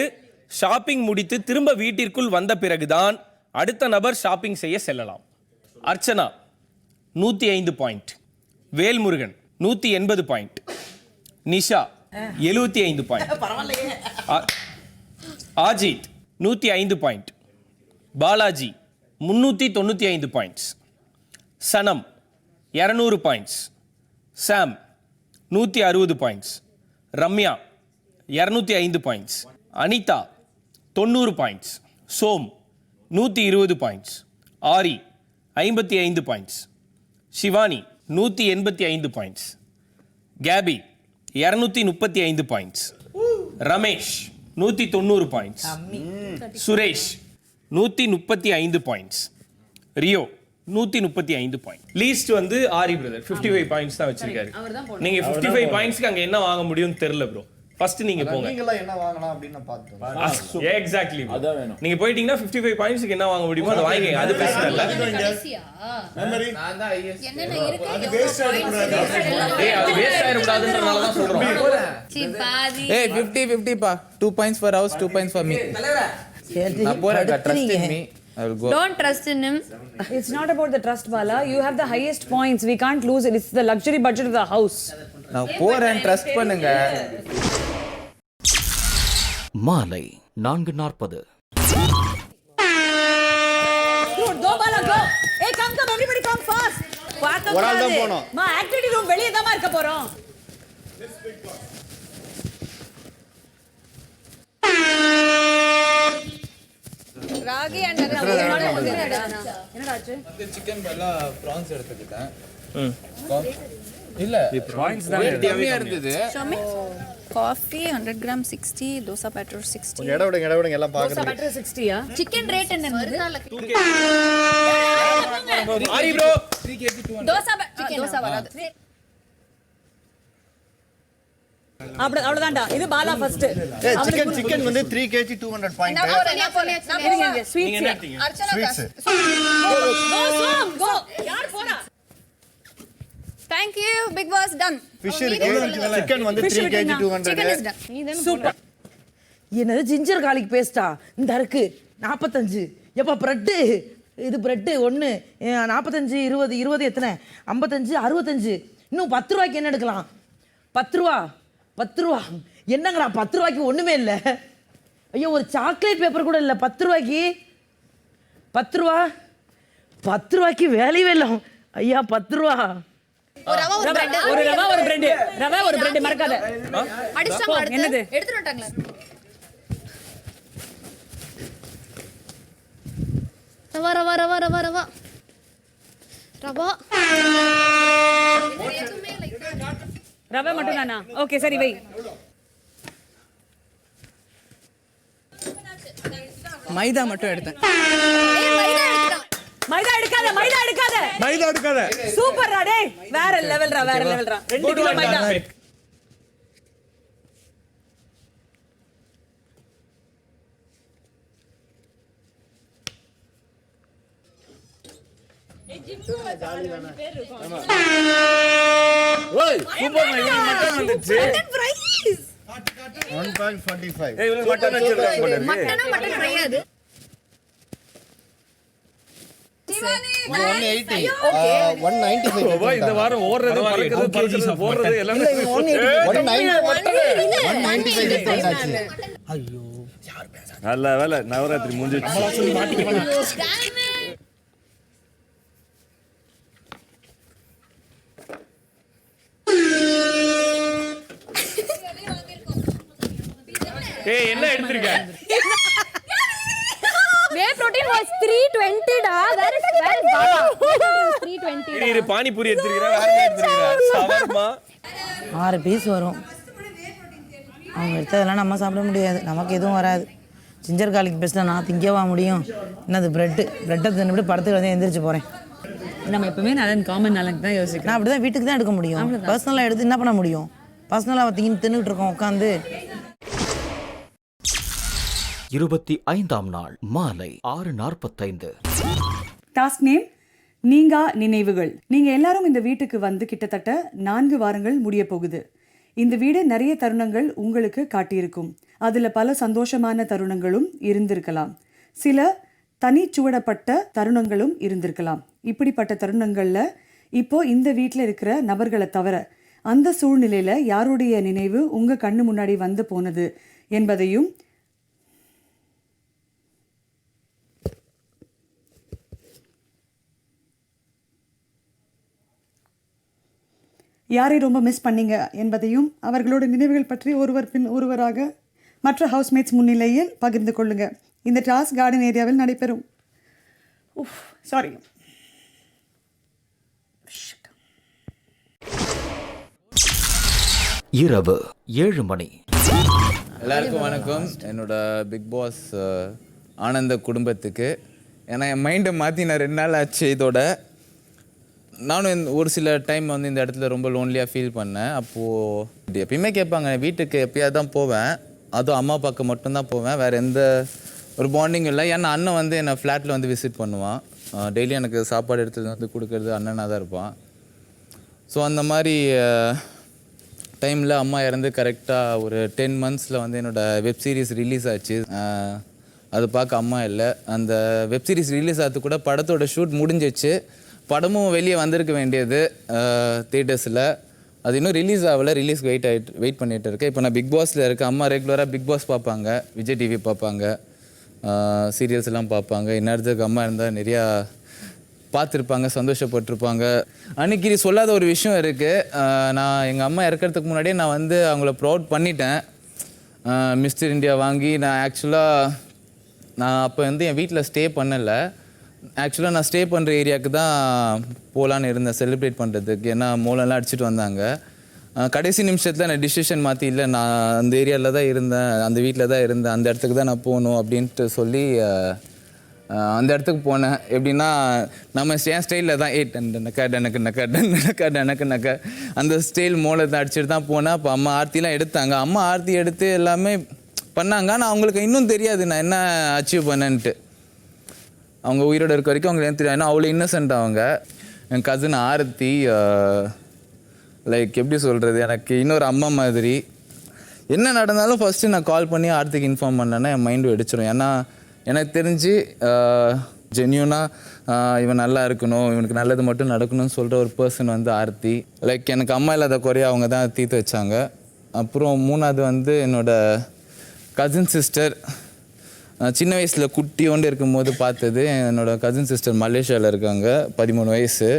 ஷாப்பிங் முடித்து திரும்ப வீட்டிற்குள் வந்த பிறகுதான் அடுத்த நபர் ஷாப்பிங் செய்ய செல்லலாம். Archana 105 point, Velmurugan 180 point, Nisha 75 point, Aajeedh 105 point, Balaji 395 points, Sanam 200 points, Sam 160 points, Ramya 205 points, Anitha 90 points, Som 120 points, Aari 55 points, Shivani 185 points, Gabi 235 points, Ramesh 190 points, Suresh 135 points, Rio 135 point. Least வந்து ஆரி பிரதர் 55 பாயிண்ட்ஸ் தான் வச்சிருக்காரு. நீங்க 55 பாயிண்ட்ஸ்க்கு அங்க என்ன வாங்க முடியும்னு தெரியல ப்ரோ. ஃபர்ஸ்ட் நீங்க போங்க. நீங்களா என்ன வாங்கலாம் அப்படின்னு பார்த்தோம். எக்ஸாக்ட்லி. அதான் வேணும். நீங்க போயிட்டீங்கன்னா 55 பாயிண்ட்ஸ்க்கு என்ன வாங்க முடியுமோ அதை வாங்குங்க. அது பிரச்சனை இல்ல. மெமரி நான் தான் ஐஎஸ். என்னென்ன இருக்கு? அது வேஸ்ட் ஆயிடக்கூடாது. அது வேஸ்ட் ஆயிடக்கூடாதுன்றனால தான் சொல்றோம். ஏய் 50-50 பா. 2 points for house, 2 points for me. நான் போறேன். Trust in me. I will go. Don't trust in him. It's not about the trust, Bala. You have the highest points. We can't lose it. It's the luxury budget of the house. நான் போறேன், trust பண்ணுங்க. மாலை 4:40. Go, Bala, go. Hey, come, everybody come fast. ஒரு ஆள் தான் போனோம். மா activity room வெளியே தான் இருக்க போறோம். ராகி அண்ட் என்னடா ஆச்சு? சிக்கன் பல்லா prawns எடுத்துக்கிட்டேன். இல்ல பாயிண்ட்ஸ் கம்மியா இருந்தது. Coffee 100 gram 60, dosa batter 60. கொஞ்சம் இட விடுங்க எல்லாம் பார்க்கணும். பேட்டர் 60யா? சிக்கன் ரேட் என்ன இருந்தது? ஆரி ப்ரோ தோசை வராது. அவ்வளவுதான்டா. இது பாலா ஃபர்ஸ்ட். சிக்கன் வந்து 3 kg 200 point. Sweets. Archana sweets. Go, Som, go. யார் போறா? Thank you, Big Boss. Done. Fish இருக்கு சிக்கன் வந்து 3 kg 200 Chicken is done. Super. என்னது ஜிஞ்சர் garlic பேஸ்டா இந்த இருக்கு 45. எப்ப பிரெட் இது பிரெட் 1 45 20 20 எத்தனை 55 65. இன்னும் 10 ரூபாய்க்கு என்ன எடுக்கலாம்? 10 ரூபா என்னங்கடா 10 ரூபாய்க்கு ஒண்ணுமே இல்லை. ஐயோ ஒரு சாக்லேட் பேப்பர் கூட இல்லை 10 ரூபாய்க்கு. 10 ரூபாய்க்கு வேலையே இல்லை ஐயா. 10 ரூபா. ஒரு ரவா ஒரு பிரெட். ரவா ஒரு பிரெட் மறக்காத. அடிச்சாங்க அடுத்து. என்னது? எடுத்துட்டு வந்துட்டாங்களா? ரவா. ரவை மட்டும் தானா? ஓகே சரி வை. மைதா மட்டும் எடுத்தேன். மைதா எடுக்காத. சூப்பர்டா டேய். வேற லெவல்ரா. 2 கிலோ மைதா. ஓய் சூப்பர் மட்டன் வந்துச்சு. Mutton fries. 1.45. இவ்வளவு மட்டன் வச்சிருக்காங்க. மட்டன் ஃப்ரை அது. 180. 195. இந்த வாரம் ஓடுறது பறக்கிறது போடுறது எல்லாமே 195. ஐயோ நல்ல வேலை நவராத்திரி முடிஞ்சிச்சு. ஏய் என்ன எடுத்துருக்க? Whey protein was 320 da. Where is Baba? 320. இரு பானிபூரி எடுத்துருக்கா, வேற என்ன எடுத்துருக்கா? ஷவர்மா 6 பீஸ் வரும். அவங்க எடுத்ததெல்லாம் நம்ம சாப்பிட முடியாது, நமக்கு எதுவும் வராது. ஜிஞ்சர் garlic பேஸ்ட்டில் நான் திங்கவா முடியும்? என்னது பிரெட்டை தின்னுபிட்டு படத்துக்கு வந்து எந்திரிச்சு போகிறேன். நம்ம எப்பவுமே நலன் காமன் நலனுக்கு தான் யோசிக்கிறோம். நான் அப்படி தான் வீட்டுக்கு தான் எடுக்க முடியும். பர்சனலாக எடுத்து என்ன பண்ண முடியும்? பர்சனலாக தின்னுட்டு இருக்கோம் உட்காந்து. 25ஆம் நாள் மாலை 6:45. டாஸ்க் நேம் நீங்கா நினைவுகள். நீங்க எல்லாரும் இந்த வீட்டுக்கு வந்து கிட்டத்தட்ட 4 வாரங்கள் முடிய போகுது. இந்த வீடு நிறைய தருணங்கள் உங்களுக்கு காட்டியிருக்கும். அதுல பல சந்தோஷமான தருணங்களும் இருந்திருக்கலாம், சில தனிச்சுவடப்பட்ட தருணங்களும் இருந்திருக்கலாம். இப்படிப்பட்ட தருணங்கள்ல இப்போ இந்த வீட்டில் இருக்கிற நபர்களை தவிர அந்த சூழ்நிலையில யாருடைய நினைவு உங்க கண்ணு முன்னாடி வந்து போனது என்பதையும் யாரை ரொம்ப மிஸ் பண்ணீங்க என்பதையும் அவர்களோட நினைவுகள் பற்றி ஒருவர் பின் ஒருவராக மற்ற ஹவுஸ்மேட்ஸ் முன்னிலையில் பகிர்ந்து கொள்ளுங்க. இந்த டாஸ்க் கார்டன் ஏரியாவில் நடைபெறும். சாரி. இரவு 7 மணி. எல்லாருக்கும் வணக்கம். என்னோட பிக் பாஸ் ஆனந்த குடும்பத்துக்கு. ஏன்னா என் மைண்டை மாற்றி நான் 2 நாள் ஆச்சு இதோட. நானும் ஒரு சில டைம் வந்து இந்த இடத்துல ரொம்ப லோன்லியாக ஃபீல் பண்ணேன். அப்போது எப்பயுமே கேட்பாங்க, வீட்டுக்கு எப்பயாவது தான் போவேன், அதுவும் அம்மா அப்பாவுக்கு மட்டும்தான் போவேன், வேறு எந்த ஒரு பாண்டிங் இல்லை. ஏன்னா அண்ணன் வந்து என்னை ஃப்ளாட்டில் வந்து விசிட் பண்ணுவான், டெய்லி எனக்கு சாப்பாடு எடுத்துகிட்டு வந்து கொடுக்கறது அண்ணனாக தான் இருப்பான். ஸோ அந்த மாதிரி டைமில் அம்மா இறந்து கரெக்டாக ஒரு 10 months வந்து என்னோடய வெப் சீரிஸ் ரிலீஸ் ஆச்சு. அது பார்க்க அம்மா இல்லை. அந்த வெப் சீரிஸ் ரிலீஸ் ஆகிறது கூட படத்தோட ஷூட் முடிஞ்சிச்சு, படமும் வெளியே வந்திருக்க வேண்டியது தியேட்டர்ஸில். அது இன்னும் ரிலீஸ் ஆகலை, ரிலீஸ்க்கு வெயிட் பண்ணிகிட்டு இருக்கேன். இப்போ நான் பிக் பாஸில் இருக்கேன். அம்மா ரெகுலராக பிக் பாஸ் பார்ப்பாங்க, விஜய் டிவி பார்ப்பாங்க, சீரியல்ஸ் எல்லாம் பார்ப்பாங்க. இந்நேரத்துக்கு அம்மா இருந்தால் நிறையா பார்த்துருப்பாங்க, சந்தோஷப்பட்டிருப்பாங்க. அன்னைக்கு சொல்லாத ஒரு விஷயம் இருக்குது. நான் எங்கள் அம்மா இறக்கிறதுக்கு முன்னாடியே நான் வந்து அவங்கள ப்ரௌட் பண்ணிட்டேன். மிஸ்டர் இந்தியா வாங்கி நான் அப்போ வந்து என் வீட்டில் ஸ்டே பண்ணலை. ஆக்சுவலாக நான் ஸ்டே பண்ணுற ஏரியாவுக்கு தான் போகலான்னு இருந்தேன் செலிப்ரேட் பண்ணுறதுக்கு. ஏன்னா மோளெல்லாம் அடிச்சுட்டு வந்தாங்க. கடைசி நிமிஷத்தில் நான் டிசிஷன் மாற்றி, இல்லை நான் அந்த ஏரியாவில் தான் இருந்தேன், அந்த வீட்டில் தான் இருந்தேன், அந்த இடத்துக்கு தான் நான் போகணும் அப்படின்ட்டு சொல்லி அந்த இடத்துக்கு போனேன். எப்படின்னா நம்ம என் ஸ்டைலில் தான் நக்க அந்த ஸ்டைல் மோளத்தை அடிச்சுட்டு தான் போனேன். அப்போ அம்மா ஆர்த்திலாம் எடுத்தாங்க. அம்மா ஆர்த்தி எடுத்து எல்லாமே பண்ணாங்க. ஆனால் அவங்களுக்கு இன்னும் தெரியாது நான் என்ன அச்சீவ் பண்ணேன்ட்டு. அவங்க உயிரோடு இருக்க வரைக்கும் அவங்களுக்கு என்ன தெரியும், ஏன்னா அவ்வளோ இன்னசென்ட் அவங்க. என் கசின் ஆரத்தி லைக் எப்படி சொல்கிறது, எனக்கு இன்னொரு அம்மா மாதிரி. என்ன நடந்தாலும் ஃபஸ்ட்டு நான் கால் பண்ணி ஆர்த்திக்கு இன்ஃபார்ம் பண்ணேன்னா என் மைண்டு வெடிச்சிடும். ஏன்னா எனக்கு தெரிஞ்சு ஜென்யூனாக இவன் நல்லா இருக்கணும், இவனுக்கு நல்லது மட்டும் நடக்கணும்னு சொல்கிற ஒரு பர்சன் வந்து ஆர்த்தி. லைக் எனக்கு அம்மா இல்லாத குறைய அவங்க தான் தீர்த்து வச்சாங்க. அப்புறம் மூணாவது வந்து என்னோடய கசின் சிஸ்டர். சின்ன வயசில் குட்டியோண்டு இருக்கும்போது பார்த்தது. என்னோடய கசின் சிஸ்டர் மலேசியாவில் இருக்காங்க, 13 வயசு.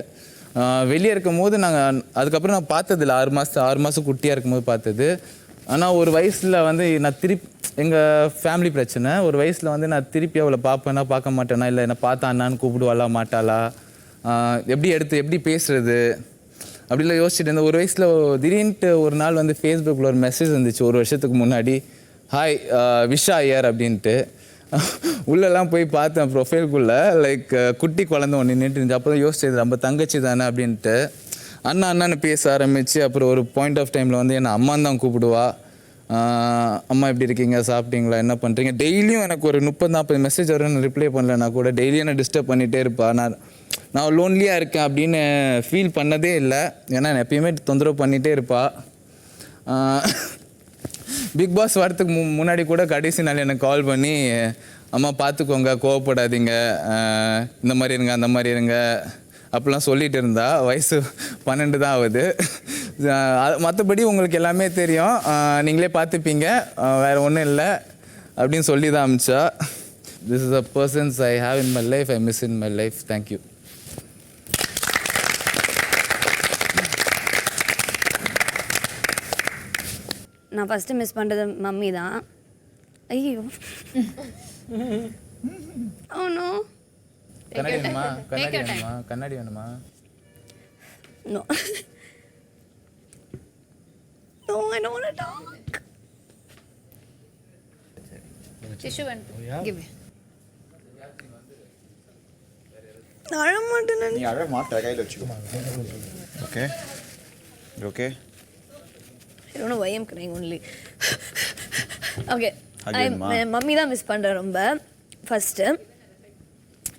வெளியே இருக்கும் போது நாங்கள் அதுக்கப்புறம் நான் பார்த்ததில்ல, 6 மாதம் குட்டியாக இருக்கும்போது பார்த்தது. ஆனால் ஒரு வயசில் வந்து நான் எங்கள் ஃபேமிலி பிரச்சனை. ஒரு வயசில் வந்து நான் திருப்பி அவளை பார்ப்பேனா பார்க்க மாட்டேனா, இல்லை என்னை பார்த்தா அண்ணான்னு கூப்பிடுவாளா மாட்டாளா, எப்படி பேசுறது அப்படிலாம் யோசிச்சுட்டு இருந்தேன். ஒரு வயசில் திடீர்னுட்டு ஒரு நாள் வந்து ஃபேஸ்புக்கில் ஒரு மெசேஜ் வந்துச்சு 1 வருஷத்துக்கு முன்னாடி, ஹாய் விஷா ஐயர் அப்படின்ட்டு. உள்ளெல்லாம் போய் பார்த்தேன் ப்ரொஃபைல்குள்ளே, லைக் குட்டி குழந்தை ஒன்று நின்றுட்டு இருந்துச்சு. அப்போ தான் யோசிச்சது நம்ம தங்கச்சி தானே அப்படின்ட்டு அண்ணான்னு பேச ஆரம்பித்து அப்புறம் ஒரு பாயிண்ட் ஆஃப் டைமில் வந்து என்னை அம்மான்னு தான் கூப்பிடுவா. அம்மா எப்படி இருக்கீங்க, சாப்பிட்டீங்களா, என்ன பண்ணுறீங்க, டெய்லியும் எனக்கு ஒரு 30-40 மெசேஜ் வரும். ரிப்ளை பண்ணலன்னா கூட டெய்லியும் என்ன டிஸ்டர்ப் பண்ணிகிட்டே இருப்பா. நான் லோன்லியாக இருக்கேன் அப்படின்னு ஃபீல் பண்ணதே இல்லை. ஏன்னா எப்பயுமே தொந்தரவு பண்ணிகிட்டே இருப்பா. பிக் பாஸ் வரத்துக்கு முன்னாடி கூட கடைசி நாள் எனக்கு கால் பண்ணி, அம்மா பார்த்துக்கோங்க, கோவப்படாதீங்க, இந்த மாதிரி இருங்க அந்த மாதிரி இருங்க அப்படிலாம் சொல்லிகிட்டு இருந்தா. வயசு 12 தான் ஆகுது. மற்றபடி உங்களுக்கு எல்லாமே தெரியும், நீங்களே பார்த்துப்பீங்க, வேறு ஒன்றும் இல்லை அப்படின்னு சொல்லி தான் அமிச்சா. This is a persons I have in my life, I miss in my life. Thank you. நான் ஃபஸ்ட்டு மிஸ் பண்ணுறது மம்மி தான். ஐயோ நோ. கண்ணாடி வேணுமா, கண்ணாடி வேணுமா, கண்ணாடி வேணுமா? No no, I don't want to talk. Tissue வேணும், கிவ் மீ. அழ மாட்டேன். நீ அழ மாட்ட, கையில் வச்சுக்கோ. Okay okay. I don't know why I'm crying only. Okay. Mummy தான் மிஸ் பண்ணுறேன் ரொம்ப. ஃபஸ்ட்டு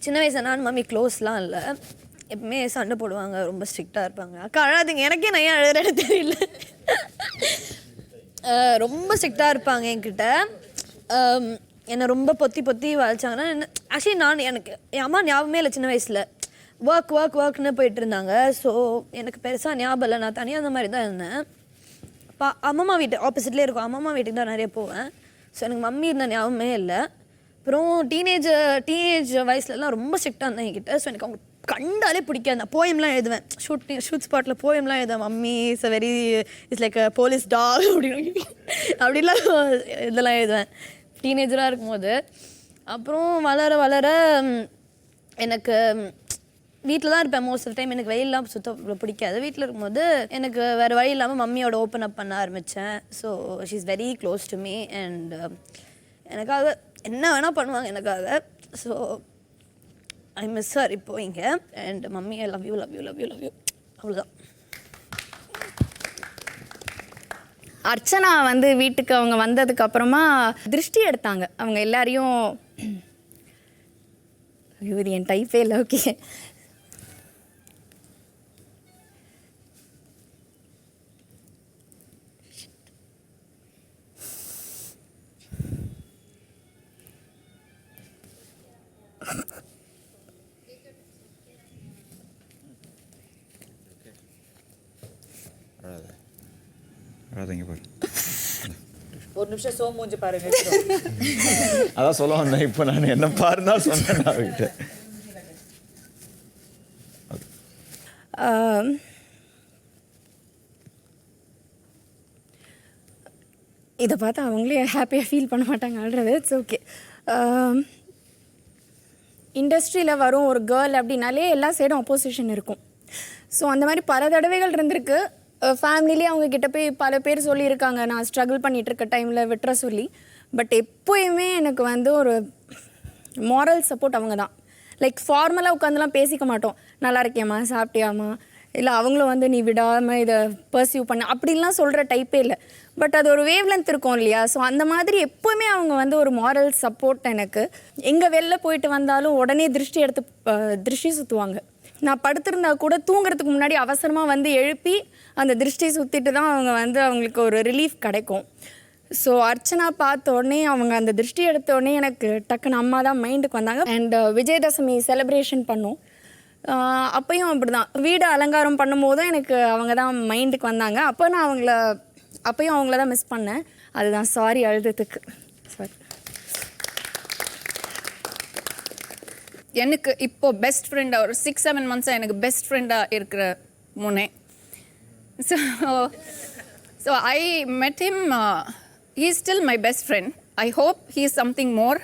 சின்ன வயசு நான் மம்மி க்ளோஸ்லாம் இல்லை, எப்பவுமே சண்டை போடுவாங்க, ரொம்ப ஸ்ட்ரிக்டாக இருப்பாங்க. அக்கா அழாதீங்க, எனக்கே நான் ஏன் அழுகிறேன்னு தெரியல. ரொம்ப ஸ்ட்ரிக்டாக இருப்பாங்க என்கிட்ட. என்னை ரொம்ப பொத்தி வளைச்சாங்கன்னா ஆக்சுவலி எனக்கு என் அம்மா ஞாபகமே இல்லை. சின்ன வயசில் ஒர்க்னு போயிட்டு இருந்தாங்க. ஸோ எனக்கு பெருசாக ஞாபகம் இல்லை, நான் தனியாக அந்த மாதிரி தான் இருந்தேன். அம்மம்மா வீட்டு ஆப்போசிட்லேயே இருக்கும், அம்மம்மா வீட்டுக்கு தான் நிறைய போவேன். ஸோ எனக்கு மம்மி இருந்த ஞாபகமே இல்லை. அப்புறம் டீனேஜ் வயசுலலாம் ரொம்ப ஸ்ட்ரிக்டாக இருந்தேன் என்கிட்ட. ஸோ எனக்கு அவங்க கண்டாலே பிடிக்காது. நான் போயம்லாம் எழுதுவேன், ஷூட் ஸ்பாட்டில் போயம்லாம் எழுதுவேன். Mummy is very it's like a police dog அப்படிலாம் இதெல்லாம் எழுதுவேன் டீனேஜராக இருக்கும்போது. அப்புறம் வளர எனக்கு வீட்டில் தான் இருப்பேன் மோஸ்ட் ஆஃப் டைம். எனக்கு வெயிலெலாம் சுத்த பிடிக்காது. வீட்டில் இருக்கும்போது எனக்கு வேறு வழி இல்லாமல் மம்மியோட ஓப்பன் அப் பண்ண ஆரம்பித்தேன். So she is very close to me and எனக்காக என்ன வேணால் பண்ணுவாங்க எனக்காக. ஸோ ஐ மிஸ் ஹர் இப்போ இங்கே. And mummy I love you அவ்வளோதான். அர்ச்சனா வந்து வீட்டுக்கு அவங்க வந்ததுக்கு அப்புறமா திருஷ்டி எடுத்தாங்க அவங்க எல்லாரையும். இது என் டைப்பே இல்லை. ஓகே, ஒரு நிமிஷம் சோ மூஞ்சி பாருங்க. அதான் சொல்ல வந்தேன். இப்போ நான் என்ன பாருன்னா சொன்னேன் அவர்கிட்ட. இதை பார்த்து அவங்களே ஹாப்பியாக ஃபீல் பண்ண மாட்டாங்க, ஆல்ரெடி இட்ஸ் ஓகே. இண்டஸ்ட்ரியில் வரும் ஒரு கேர்ள் அப்படின்னாலே எல்லா சைடும் அப்போசிஷன் இருக்கும். ஸோ அந்த மாதிரி பல தடவைகள் இருந்திருக்கு. ஃபேமிலிலே அவங்கக்கிட்ட போய் பல பேர் சொல்லியிருக்காங்க நான் ஸ்ட்ரகிள் பண்ணிகிட்டு இருக்க டைமில் விட்டுற சொல்லி. பட் எப்போயுமே எனக்கு வந்து ஒரு மாரல் சப்போர்ட் அவங்க தான். லைக் ஃபார்மலாக உட்காந்துலாம் பேசிக்க மாட்டோம், நல்லா இருக்கியாம்மா, சாப்பிட்டியாம்மா, இல்லை அவங்களும் வந்து நீ விடாமல் இதை பர்சியூ பண்ண அப்படின்லாம் சொல்கிற டைப்பே இல்லை. பட் அது ஒரு வேவ் லென்த் இருக்கும் இல்லையா. ஸோ அந்த மாதிரி எப்போவுமே அவங்க வந்து ஒரு மாரல் சப்போர்ட் எனக்கு. எங்கே வெளில போயிட்டு வந்தாலும் உடனே திருஷ்டி சுற்றுவாங்க. நான் படுத்திருந்தா கூட தூங்குறதுக்கு முன்னாடி அவசரமாக வந்து எழுப்பி அந்த திருஷ்டி சுற்றிட்டு தான் அவங்க வந்து அவங்களுக்கு ஒரு ரிலீஃப் கிடைக்கும். ஸோ அர்ச்சனா பார்த்த உடனே அவங்க அந்த திருஷ்டி எடுத்த உடனே எனக்கு டக்குன்னு அம்மா தான் மைண்டுக்கு வந்தாங்க. அண்ட் விஜயதசமி செலிப்ரேஷன் பண்ணோம். அப்பையும் அப்படி தான் வீடு அலங்காரம் பண்ணும்போதும் எனக்கு அவங்க தான் மைண்டுக்கு வந்தாங்க. அப்போ நான் அப்பையும் அவங்கள தான் மிஸ் பண்ணேன். அதுதான் சாரி அழுதுறதுக்கு. சாரி. எனக்கு இப்போ பெஸ்ட் ஃப்ரெண்டாக ஒரு 6-7 மந்த்ஸாக எனக்கு பெஸ்ட் ஃப்ரெண்டாக இருக்கிற முனே. So I met him. He is still my best friend. I hope he is something more.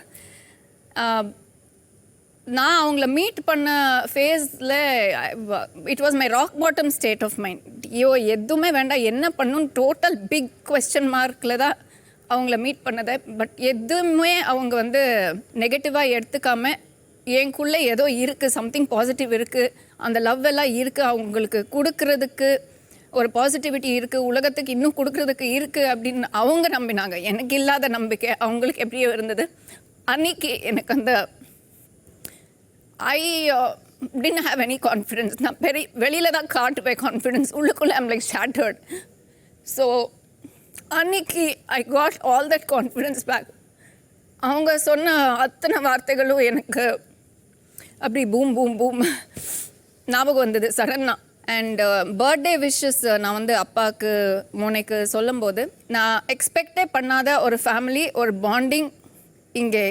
நான் அவங்கள மீட் பண்ண ஃபேஸில் it was my rock bottom state of mind. ஐயோ எதுவுமே வேண்டாம், என்ன பண்ணணும், டோட்டல் பிக் கொஸ்டின் மார்க்கில் தான் அவங்கள மீட் பண்ணதை. பட் எதுவுமே அவங்க வந்து நெகட்டிவாக எடுத்துக்காமல் எனக்குள்ளே ஏதோ இருக்குது, சம்திங் பாசிட்டிவ் இருக்குது, அந்த லவ் எல்லாம் இருக்குது, அவங்களுக்கு கொடுக்கறதுக்கு ஒரு பாசிட்டிவிட்டி இருக்குது, உலகத்துக்கு இன்னும் கொடுக்கறதுக்கு இருக்குது அப்படின்னு அவங்க நம்பினாங்க. எனக்கு இல்லாத நம்பிக்கை அவங்களுக்கு எப்படியோ இருந்தது. அன்னைக்கு எனக்கு அந்த I didn't have any confidence. நான் வெளியில் தான் காட்டுவேன் கான்ஃபிடென்ஸ், உள்ளுக்குள்ளே ஐம் லைக் ஷேட்டர்ட். ஸோ அன்னைக்கு I got all that confidence back. அவங்க சொன்ன அத்தனை வார்த்தைகளும் எனக்கு அப்படி பூம் பூம் பூம் ஞாபகம் வந்தது சடனாக. அண்ட் பர்த்டே விஷஸ் நான் வந்து அப்பாவுக்கு மோனைக்கு சொல்லும்போது நான் எக்ஸ்பெக்டே பண்ணாத ஒரு ஃபேமிலி, ஒரு பாண்டிங் இங்கே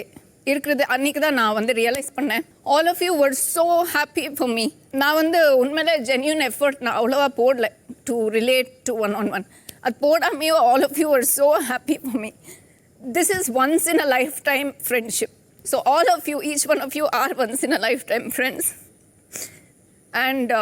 இருக்கிறது அன்றைக்கி தான் நான் வந்து ரியலைஸ் பண்ணேன். All of you were so happy for me. நான் வந்து உண்மையிலே ஜென்யூன் எஃபர்ட் நான் அவ்வளோவா போடல டு ரிலேட் டு one-on-one. அது போடாமையோ all of you were so happy for me. This is once in a lifetime friendship. So all of you, each one of you are once in a lifetime friends. And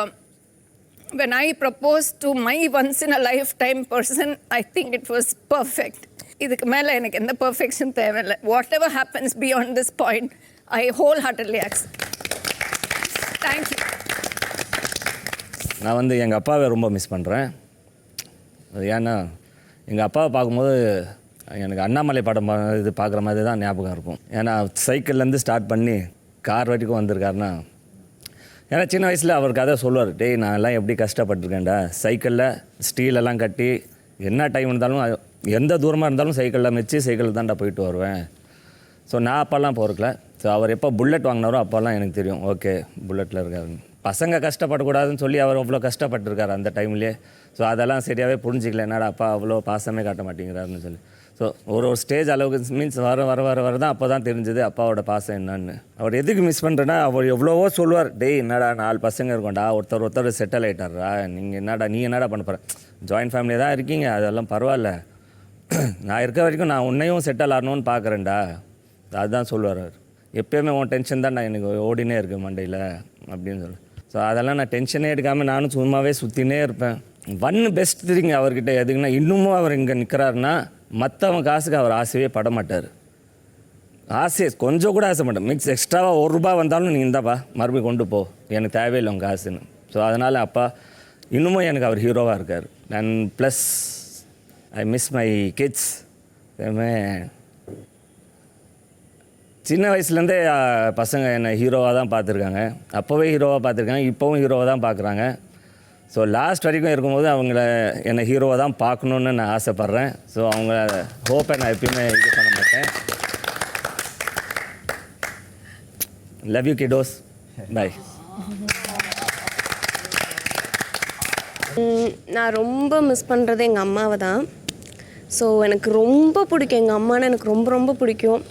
when I proposed to my once in a lifetime person, I think it was perfect. இதுக்கு மேலே எனக்கு எந்த perfection தேவையில்லை. What ever happens beyond this point I whole heartedly accept. Thank you. நான் வந்து எங்கள் அப்பாவை ரொம்ப மிஸ் பண்ணுறேன். அது ஏன்னா எங்கள் அப்பாவை பார்க்கும்போது எனக்கு அண்ணாமலை படம் இது பார்க்குற மாதிரி தான் ஞாபகம் இருக்கும். ஏன்னா சைக்கிள்லேருந்து ஸ்டார்ட் பண்ணி கார் வரைக்கும் வந்திருக்காருன்னா, ஏன்னா சின்ன வயசில் அவர் கதை சொல்லுவார், டேய் நான் எல்லாம் எப்படி கஷ்டப்பட்டிருக்கேன்டா, சைக்கிளில் ஸ்டீலெல்லாம் கட்டி என்ன டைம் இருந்தாலும் எந்த தூரமாக இருந்தாலும் சைக்கிளில் மிச்சு சைக்கிளில் தான்டா போயிட்டு வருவேன். ஸோ நான் அப்போல்லாம் போகிறக்கல. ஸோ அவர் எப்போ புல்லட் வாங்கினாரோ அப்போல்லாம் எனக்கு தெரியும், ஓகே புல்லட்டில் இருக்காருன்னு. பசங்க கஷ்டப்படக்கூடாதுன்னு சொல்லி அவர் அவ்வளோ கஷ்டப்பட்டுருக்காரு அந்த டைம்லேயே. ஸோ அதெல்லாம் சரியாகவே புரிஞ்சிக்கல, என்னடா அப்பா அவ்வளோ பாசமே காட்ட மாட்டேங்கிறாருன்னு சொல்லி. ஸோ ஒரு ஸ்டேஜ் அளவுக்கு மீன்ஸ் வர தான் அப்போ தான் தெரிஞ்சது அப்பாவோட பாசம் என்னன்னு. அவர் எதுக்கு மிஸ் பண்ணுறேன்னா, அவர் எவ்வளவோ சொல்லுவார், டேய் என்னடா 4 பசங்க இருக்கோண்டா, ஒருத்தர் செட்டில் ஆகிட்டாரா, நீ என்னடா பண்ண போகிற, ஜாயின்ட் ஃபேமிலியாக தான் இருக்கீங்க, அதெல்லாம் பரவாயில்ல, நான் இருக்க வரைக்கும் நான் உன்னையும் செட்டில் ஆகணும்னு பார்க்குறேன்டா, அதுதான் சொல்லுவார் அவர். எப்போயுமே உன் டென்ஷன் தான் நான் எனக்கு ஓடினே இருக்குது மண்டையில் அப்படின்னு சொல்லி. ஸோ அதெல்லாம் நான் டென்ஷனே எடுக்காமல் நானும் சும்மாவே சுற்றினே இருப்பேன். பெஸ்ட் திங் அவர்கிட்ட எதுக்குன்னா, இன்னமும் அவர் இங்கே நிற்கிறாருன்னா மற்றவன் காசுக்கு அவர் ஆசையே பட மாட்டார். ஆசையை கொஞ்சம் கூட ஆசை மாட்டேன். மிக்ஸ் எக்ஸ்ட்ராவாக ₹1 வந்தாலும் நீ இந்தாப்பா மறுபடியும் கொண்டு போ, எனக்கு தேவையில்லை உங்கள் காசுன்னு. ஸோ அதனால் அப்பா இன்னமும் எனக்கு அவர் ஹீரோவாக இருக்கார். And plus I miss my kids. சின்ன வயசுலேருந்தே பசங்க என்னை ஹீரோவாக தான் பார்த்துருக்காங்க. அப்போவே ஹீரோவாக பார்த்துருக்காங்க, இப்போவும் ஹீரோவாக தான் பார்க்குறாங்க. ஸோ லாஸ்ட் வரைக்கும் இருக்கும்போது அவங்கள என்னை ஹீரோவை தான் பார்க்கணுன்னு நான் ஆசைப்பட்றேன். ஸோ அவங்க ஹோப்பை நான் எப்பயுமே இது பண்ண மாட்டேன். Love you kiddos, bye. நான் ரொம்ப மிஸ் பண்ணுறது எங்கள் அம்மாவை தான். ஸோ எனக்கு ரொம்ப பிடிக்கும் எங்கள் அம்மான்னு, எனக்கு ரொம்ப ரொம்ப பிடிக்கும்.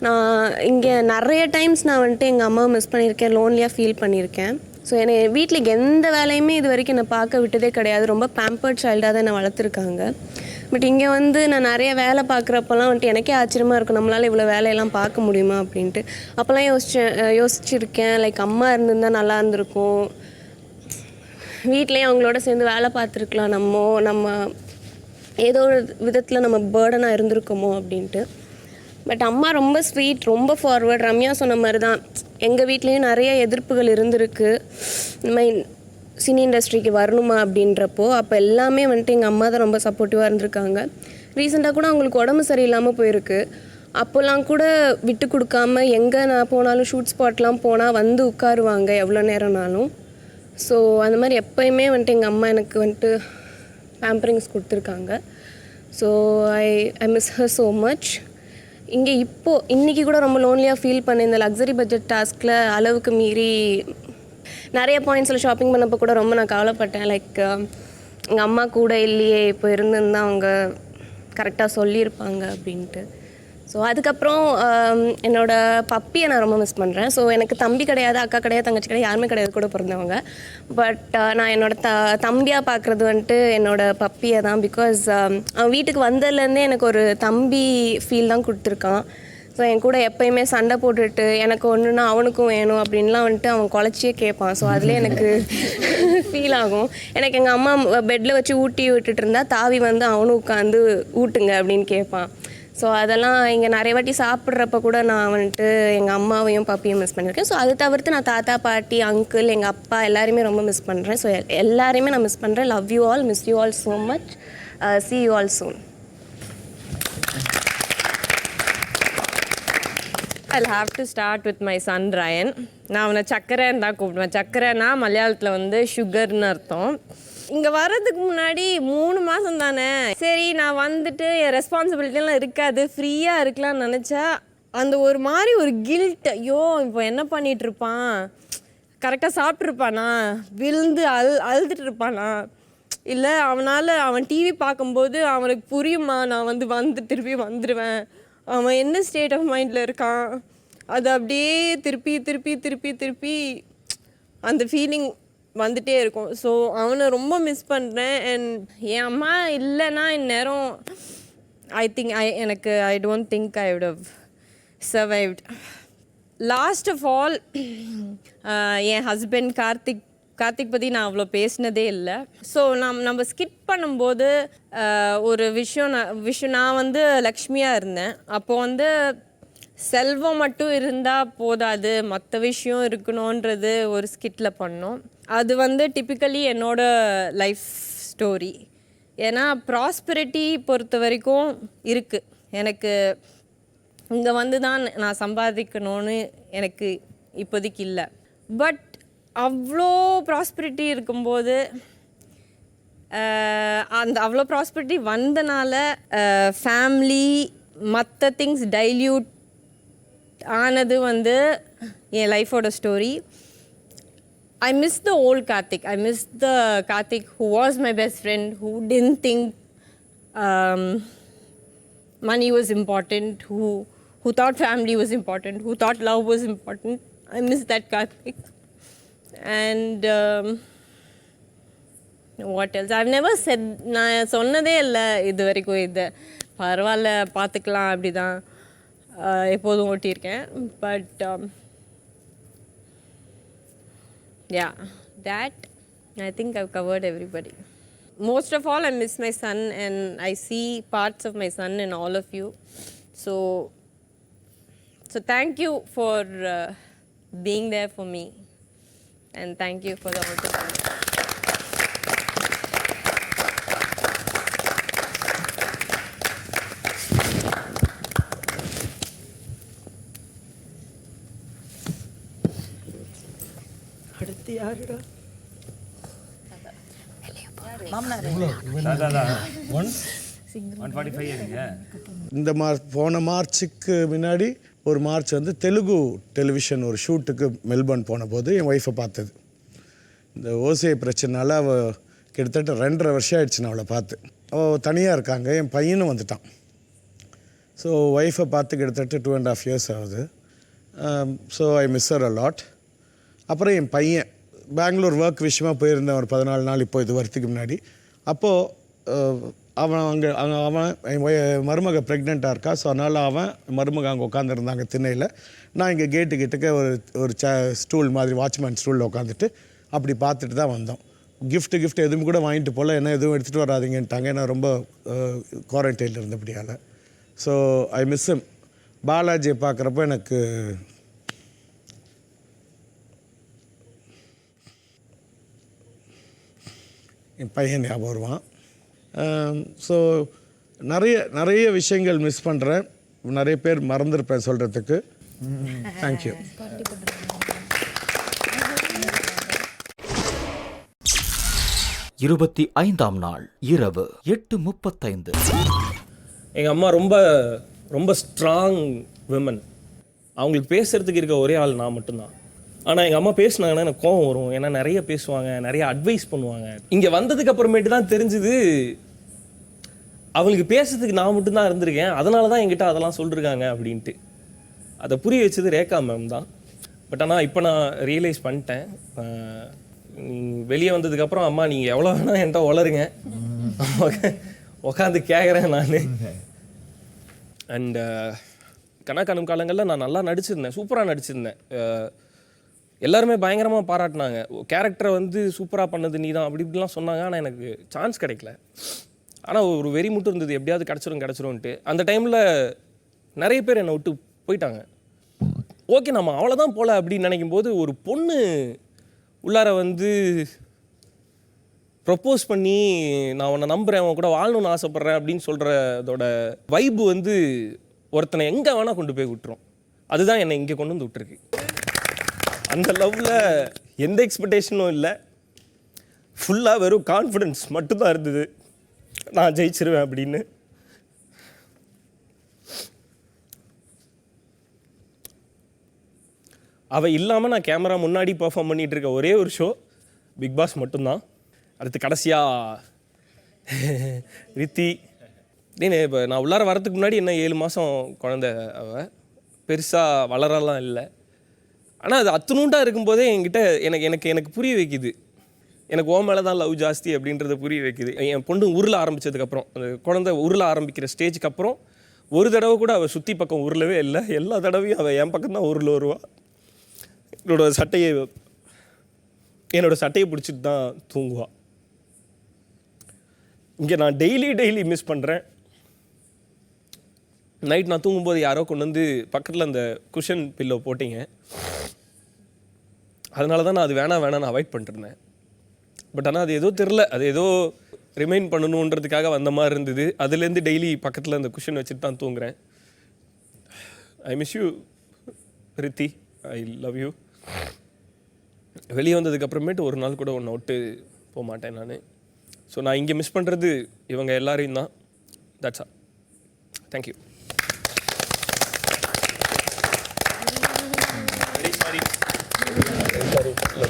நான் இங்கே நிறைய டைம்ஸ் நான் வந்துட்டு எங்கள் அம்மாவை மிஸ் பண்ணியிருக்கேன், லோன்லியாக ஃபீல் பண்ணியிருக்கேன். ஸோ என்னை வீட்டில் எந்த வேலையுமே இது வரைக்கும் என்னை பார்க்க விட்டதே கிடையாது. ரொம்ப பேம்பர்ட் சைல்டாக தான் என்னை வளர்த்துருக்காங்க. பட் இங்கே வந்து நான் நிறைய வேலை பார்க்குறப்பெல்லாம் வந்துட்டு எனக்கே ஆச்சரியமாக இருக்கும், நம்மளால் இவ்வளோ வேலையெல்லாம் பார்க்க முடியுமா அப்படின்ட்டு. அப்போல்லாம் யோசிச்சிருக்கேன், லைக் அம்மா இருந்திருந்தால் நல்லா இருந்திருக்கும், வீட்லேயும் அவங்களோட சேர்ந்து வேலை பார்த்துருக்கலாம், நம்ம ஏதோ ஒரு விதத்தில் நம்ம பேர்டனாக இருந்திருக்கோமோ அப்படின்ட்டு. பட் அம்மா ரொம்ப ஸ்வீட், ரொம்ப ஃபார்வர்ட். ரம்யா சொன்ன மாதிரி தான் எங்கள் வீட்லேயும் நிறைய எதிர்ப்புகள் இருந்திருக்கு, இந்த மாதிரி சினி இண்டஸ்ட்ரிக்கு வரணுமா அப்படின்றப்போ. அப்போ எல்லாமே வந்துட்டு எங்கள் அம்மா தான் ரொம்ப சப்போர்ட்டிவாக இருந்திருக்காங்க. ரீசெண்டாக கூட அவங்களுக்கு உடம்பு சரியில்லாமல் போயிருக்கு. அப்போல்லாம் கூட விட்டு கொடுக்காம எங்கே நான் போனாலும் ஷூட் ஸ்பாட்லாம் போனால் வந்து உட்காருவாங்க எவ்வளோ நேரம்னாலும். ஸோ அந்த மாதிரி எப்போயுமே வந்துட்டு எங்கள் அம்மா எனக்கு வந்துட்டு பேம்பரிங்ஸ் கொடுத்துருக்காங்க. So I miss her so much. இங்கே இன்றைக்கி கூட ரொம்ப லோன்லியாக ஃபீல் பண்ணேன். இந்த லக்ஸரி பட்ஜெட் டாஸ்கில் அளவுக்கு மீறி நிறைய பாயிண்ட்ஸில் ஷாப்பிங் பண்ணப்போ கூட ரொம்ப நான் கவலைப்பட்டேன். லைக் எங்கள் அம்மா கூட இல்லையே, இப்போ இருந்திருந்தால் அவங்க கரெக்டாக சொல்லியிருப்பாங்க அப்படின்ட்டு. ஸோ அதுக்கப்புறம் என்னோடய பப்பியை நான் ரொம்ப மிஸ் பண்ணுறேன். ஸோ எனக்கு தம்பி கிடையாது, அக்கா கிடையாது, தங்கச்சி கிடையாது, யாருமே கிடையாது கூட பிறந்தவங்க. பட் நான் என்னோடய தம்பியாக பார்க்குறது வந்துட்டு என்னோடய பப்பியை தான். பிகாஸ் அவன் வீட்டுக்கு வந்ததுலேருந்தே எனக்கு ஒரு தம்பி ஃபீல் தான் கொடுத்துருக்கான். ஸோ என் கூட எப்போயுமே சண்டை போட்டுட்டு எனக்கு ஒன்றுனா அவனுக்கும் வேணும் அப்படின்லாம் வந்துட்டு அவன் குழச்சியே கேட்பான். ஸோ அதுலேயே எனக்கு ஃபீல் ஆகும். எனக்கு எங்கள் அம்மா பெட்டில் வச்சு ஊட்டி விட்டுட்டு இருந்தால் தாவி வந்து அவனும் உட்காந்து ஊட்டுங்க அப்படின்னு கேட்பான். ஸோ அதெல்லாம் இங்கே நிறைய வாட்டி சாப்பிட்றப்ப கூட நான் வந்துட்டு எங்கள் அம்மாவையும் பப்பியும் மிஸ் பண்ணியிருக்கேன். ஸோ அது தவிர்த்து நான் தாத்தா, பாட்டி, அங்கிள், எங்கள் அப்பா எல்லாருமே ரொம்ப மிஸ் பண்ணுறேன். ஸோ எல்லாரையுமே நான் மிஸ் பண்ணுறேன். Love you all, miss you all so much. see you all soon. I'll have to start with my son Ryan. நான் அவனை சக்கரைன்னு தான் கூப்பிடுவேன். சக்கரைன்னா மலையாளத்தில் வந்து சுகர்னு அர்த்தம். இங்கே வர்றதுக்கு முன்னாடி 3 மாதம் தானே, சரி நான் வந்துட்டு என் ரெஸ்பான்சிபிலிட்டிலாம் இருக்காது, ஃப்ரீயாக இருக்கலாம்னு நினச்சா அந்த ஒரு மாதிரி ஒரு கில்ட். ஐயோ இப்போ என்ன பண்ணிகிட்ருப்பான், கரெக்டாக சாப்பிட்ருப்பானா, விழுந்து அழுதுட்டு இருப்பானா, இல்லை அவன் டிவி பார்க்கும்போது அவனுக்கு புரியுமா நான் வந்து திருப்பி வந்துடுவேன், அவன் என்ன ஸ்டேட் ஆஃப் மைண்டில் இருக்கான், அது அப்படியே திருப்பி அந்த ஃபீலிங் வந்துட்டே இருக்கும். ஸோ அவனை ரொம்ப மிஸ் பண்ணுறேன். அண்ட் என் அம்மா இல்லைன்னா இந்நேரம் I don't think I would have survived. Last of all என் ஹஸ்பண்ட் கார்த்திக் பற்றி நான் அவ்வளோ பேசினதே இல்லை. ஸோ நம்ம ஸ்கிட் பண்ணும்போது ஒரு விஷயம் நான் வந்து லக்ஷ்மியாக இருந்தேன். அப்போது வந்து செல்வம் மட்டும் இருந்தால் போதாது, மற்ற விஷயம் இருக்கணுன்றது ஒரு ஸ்கிட்டில் பண்ணோம். அது வந்து டிப்பிக்கலி என்னோட லைஃப் ஸ்டோரி. ஏன்னா ப்ராஸ்பெரிட்டி பொறுத்த வரைக்கும் இருக்குது. எனக்கு இங்கே வந்து தான் நான் சம்பாதிக்கணும்னு எனக்கு இப்போதைக்கு இல்லை. பட் அவ்வளோ ப்ராஸ்பெரிட்டி இருக்கும்போது அவ்வளோ ப்ராஸ்பெரிட்டி வந்தனால ஃபேமிலி மற்ற திங்ஸ் டைல்யூட் ஆனது வந்து என் லைஃபோட story. I miss the old Karthik. I miss the Karthik who was my best friend, who didn't think money was important, who thought family was important, who thought love was important. I miss that Karthik. And what else? I've never said, நான் சொன்னதே இல்லை இது வரைக்கும், இது பரவாயில்ல பார்த்துக்கலாம் அப்படி தான் எப்போதும் ஓட்டியிருக்கேன். But yeah, that I think I've covered everybody. Most of all, I miss my son and I see parts of my son in all of you. So thank you for being there for me, and thank you for the opportunity. இந்த போன மார்ச்சுக்கு முன்னாடி ஒரு March வந்து Telugu television ஒரு ஷூட்டுக்கு Melbourne போன போது என் wifi பார்த்தது. இந்த ஓசிஐ பிரச்சனைனால அவள் கிட்டத்தட்ட 2.5 வருஷம் ஆயிடுச்சு நான் அவளை பார்த்து. அவள் தனியாக இருக்காங்க, என் பையனும் வந்துட்டான். ஸோ ஒய்ஃபை பார்த்து கிட்டத்தட்ட 2.5 years ஆகுது. So I miss her a lot. அப்புறம் என் பையன் பெங்களூர் ஒர்க் விஷயமாக போயிருந்தேன் ஒரு 14 நாள் இப்போ இது வரத்துக்கு முன்னாடி. அப்போது அவன் என் மருமக ப்ரெக்னெண்ட்டாக இருக்கா. ஸோ அதனால் அவன் மருமக அங்கே உட்காந்துருந்தாங்க திண்ணையில். நான் இங்கே கேட்டுக்கிட்டக்க ஒரு ஸ்டூல் மாதிரி வாட்ச்மேன் ஸ்டூலில் உட்காந்துட்டு அப்படி பார்த்துட்டு தான் வந்தோம். கிஃப்ட் எதுவும் கூட வாங்கிட்டு போகல, என்ன எதுவும் எடுத்துகிட்டு வராதிங்கன்ட்டாங்க. ஏன்னா ரொம்ப குவாரண்டைனில் இருந்தபடியால். So I miss him. பாலாஜியை பார்க்குறப்போ எனக்கு என் பையன் ஞாபகம் வருவான். ஸோ நிறைய விஷயங்கள் மிஸ் பண்ணுறேன். நிறைய பேர் மறந்துருப்பேன் சொல்கிறதுக்கு. தேங்க்யூ. 25ஆம் நாள் இரவு 8:35. எங்கள் அம்மா ரொம்ப ரொம்ப ஸ்ட்ராங் விமன். அவங்களுக்கு பேசுகிறதுக்கு இருக்க ஒரே ஆள் நான் மட்டும்தான். ஆனால் எங்கள் அம்மா பேசினாங்கன்னா எனக்கு கோவம் வரும். ஏன்னா நிறைய பேசுவாங்க, நிறைய அட்வைஸ் பண்ணுவாங்க. இங்கே வந்ததுக்கு அப்புறமேட்டு தான் தெரிஞ்சுது அவங்களுக்கு பேசுறதுக்கு நான் மட்டும்தான் இருந்திருக்கேன், அதனால தான் என்கிட்ட அதெல்லாம் சொல்லிருக்காங்க அப்படின்ட்டு. அதை புரிய வச்சது ரேகா மேம் தான். பட் ஆனால் இப்போ நான் ரியலைஸ் பண்ணிட்டேன். வெளியே வந்ததுக்கப்புறம் அம்மா நீங்கள் எவ்வளோ வேணால் என்கிட்ட வளருங்க, உட்காந்து கேட்குறேன் நான். அண்ட் கணக்கானும் காலங்களில் நான் நல்லா நடிச்சிருந்தேன், சூப்பராக நடிச்சிருந்தேன். எல்லாருமே பயங்கரமாக பாராட்டினாங்க. கேரக்டரை வந்து சூப்பராக பண்ணது நீ தான் அப்படி இப்படிலாம் சொன்னாங்க. ஆனால் எனக்கு சான்ஸ் கிடைக்கல. ஆனால் ஒரு வெறி மட்டும் இருந்தது, எப்படியாவது கிடச்சிரும்ன்ட்டு. அந்த டைமில் நிறைய பேர் என்னை விட்டு போயிட்டாங்க. ஓகே நம்ம அவ்வளோதான் போல அப்படின்னு நினைக்கும் போது ஒரு பொண்ணு உள்ளார வந்து ப்ரப்போஸ் பண்ணி நான் உன்னை நம்புகிறேன், உன் கூட வாழணும்னு ஆசைப்பட்றேன் அப்படின்னு சொல்கிறதோட வைப்பு வந்து ஒருத்தனை எங்கே வேணால் கொண்டு போய் விட்டுரும். அதுதான் என்னை இங்கே கொண்டு வந்து விட்டுருக்கு. அந்த லவ்வில் எந்த எக்ஸ்பெக்டேஷனும் இல்லை, ஃபுல்லாக வெறும் கான்ஃபிடென்ஸ் மட்டும்தான் இருந்தது நான் ஜெயிச்சிருவேன் அப்படின்னு. அவள் இல்லாமல் நான் கேமரா முன்னாடி பெர்ஃபார்ம் பண்ணிகிட்டு இருக்க ஒரே ஒரு ஷோ பிக் பாஸ் மட்டும்தான். அடுத்து கடைசியாக ரித்தி. இப்போ நான் உள்ளார வரத்துக்கு முன்னாடி என்ன 7 மாதம் குழந்தை, அவள் பெருசாக வளரலாம் இல்லை. ஆனால் அது அத்தனூண்டாக இருக்கும்போதே என்கிட்ட எனக்கு புரிய வைக்குது, எனக்கு ஓ மேலே தான் லவ் ஜாஸ்தி அப்படின்றத புரிய வைக்குது. என் பொண்ணு உருள ஆரம்பித்ததுக்கப்புறம், அந்த குழந்தை உருள ஆரம்பிக்கிற ஸ்டேஜுக்கு அப்புறம் ஒரு தடவை கூட அவள் சுற்றி பக்கம் உருளவே இல்லை. எல்லா தடவையும் அவள் என் பக்கம் தான் உருள வருவாள். என்னோட சட்டையை பிடிச்சிட்டு தான் தூங்குவாள். இங்கே நான் டெய்லி மிஸ் பண்ணுறேன். நைட் நான் தூங்கும்போது யாரோ கொண்டு வந்து பக்கத்தில் அந்த குஷன் பில்லோ போட்டிங்க. அதனால தான் நான் அது வேணாம் அவாய்ட் பண்ணிருந்தேன். பட் ஆனால் அது ஏதோ தெரில, அது ஏதோ ரிமைண்ட் பண்ணணுன்றதுக்காக வந்த மாதிரி இருந்தது. அதுலேருந்து டெய்லி பக்கத்தில் அந்த குஷன் வச்சுட்டு தான் தூங்குறேன். I miss you Riddhi, I love you. வெளியே வந்ததுக்கப்புறமேட்டு ஒரு நாள் கூட ஒன்றை விட்டு போக மாட்டேன் நான். ஸோ நான் இங்கே மிஸ் பண்ணுறது இவங்க எல்லாரையும் தான். That's all. தேங்க்யூ.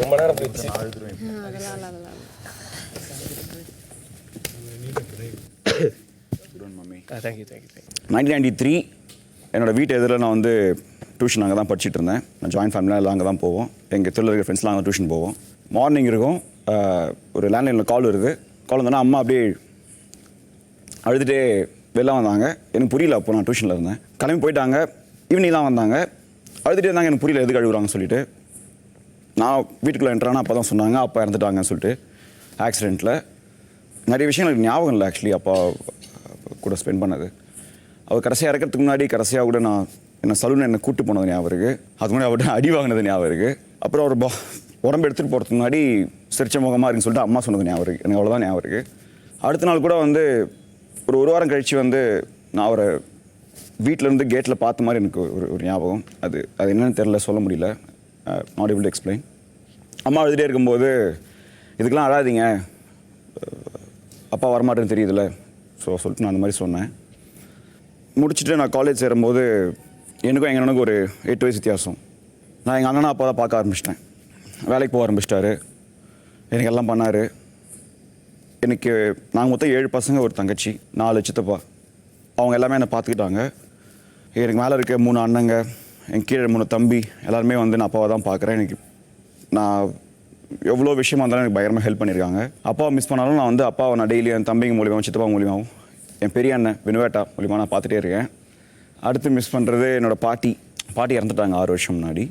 ரொம்ப நேரம் போயிடுச்சு. தேங்க்யூ. 1993 என்னோடய வீட்டு எதிரில் நான் வந்து டியூஷன் அங்கே தான் படிச்சுட்டு இருந்தேன். நான் ஜாயின்ட் ஃபேமிலியாக எல்லாம் அங்கே தான் போவோம். எங்கள் தெருவில் இருக்கிற ஃப்ரெண்ட்ஸ்லாம் அங்கே டியூஷன் போவோம். மார்னிங் இருக்கும், ஒரு லேண்ட்லைனில் கால் வருது. கால் வந்தோன்னா அம்மா அப்படியே அழுதுகிட்டே வெளில வந்தாங்க. எனக்கு புரியல, அப்போ நான் டியூஷனில் இருந்தேன். கிளம்பி போயிட்டாங்க. ஈவினிங் தான் வந்தாங்க, அழுதுகிட்டே இருந்தாங்க. எனக்கு புரியல எதுக்கு அழுகுறாங்கன்னு சொல்லிட்டு. நான் வீட்டுக்குள்ளே என்ட்ரானா அப்போ தான் சொன்னாங்க அப்பா இறந்துட்டாங்கன்னு சொல்லிட்டு ஆக்சிடெண்ட்டில். நிறைய விஷயங்கள் எனக்கு ஞாபகம் இல்லை ஆக்சுவலி அப்பா கூட ஸ்பெண்ட் பண்ணது. அவர் கடைசியாக இறக்கிறதுக்கு முன்னாடி கடைசியாக கூட நான் என்னை சலூன் என்னை கூட்டு போனது ஞாபகம் இருக்குது. அது முன்னாடி அவர்கிட்ட அடி வாங்கினது ஞாபகம் இருக்குது. அப்புறம் அவர் உடம்பு எடுத்துகிட்டு போகிறதுக்கு முன்னாடி சிரிச்ச முகமாக இருக்குன்னு சொல்லிட்டு அம்மா சொன்னது ஞாபகம் இருக்குது. எனக்கு அவ்வளோதான் ஞாபகம் இருக்குது. அடுத்த நாள் கூட வந்து ஒரு வாரம் கழித்து வந்து நான் அவரை வீட்டிலேருந்து கேட்டில் பார்த்த மாதிரி எனக்கு ஒரு ஞாபகம். அது என்னென்னு தெரில, சொல்ல முடியல, நாட் ஏபிள் டு எக்ஸ்பிளைன். அம்மா எழுதிட்டே இருக்கும்போது இதுக்கெலாம் அழாதீங்க, அப்பா வரமாட்டேன்னு தெரியுதுல்ல, சொல்லிட்டு நான் அந்த மாதிரி சொன்னேன். முடிச்சுட்டு நான் காலேஜ் சேரும்போது எனக்கும் எங்கள் அண்ணனுக்கும் ஒரு 8 வயசு வித்தியாசம். நான் எங்கள் அண்ணனை அப்பா தான் பார்க்க ஆரம்பிச்சிட்டேன். வேலைக்கு போக ஆரம்பிச்சிட்டாரு, எனக்கு எல்லாம் பண்ணார். எனக்கு நாங்கள் மொத்தம் 7 பசங்க, ஒரு தங்கச்சி, 4 சித்தப்பா. அவங்க எல்லாமே என்னை பார்த்துக்கிட்டாங்க. எனக்கு மேலே இருக்க 3 அண்ணங்க, என் கீழே 3 தம்பி, எல்லாருமே வந்து நான் அப்பாவை தான் பார்க்குறேன். எனக்கு நான் எவ்வளோ விஷயமா இருந்தாலும் எனக்கு பயங்கரமாக ஹெல்ப் பண்ணியிருக்காங்க. அப்பாவை மிஸ் பண்ணாலும் நான் வந்து அப்பாவை நான் டெய்லி என் தம்பிங்க மூலியமாகவும் சித்தப்பா மூலியமாகவும் என் பெரிய அண்ணன் வினுவேட்டா மூலியமாக நான் பார்த்துட்டே இருக்கேன். அடுத்து மிஸ் பண்ணுறது என்னோடய பாட்டி இறந்துட்டாங்க 6 வருஷம் முன்னாடி.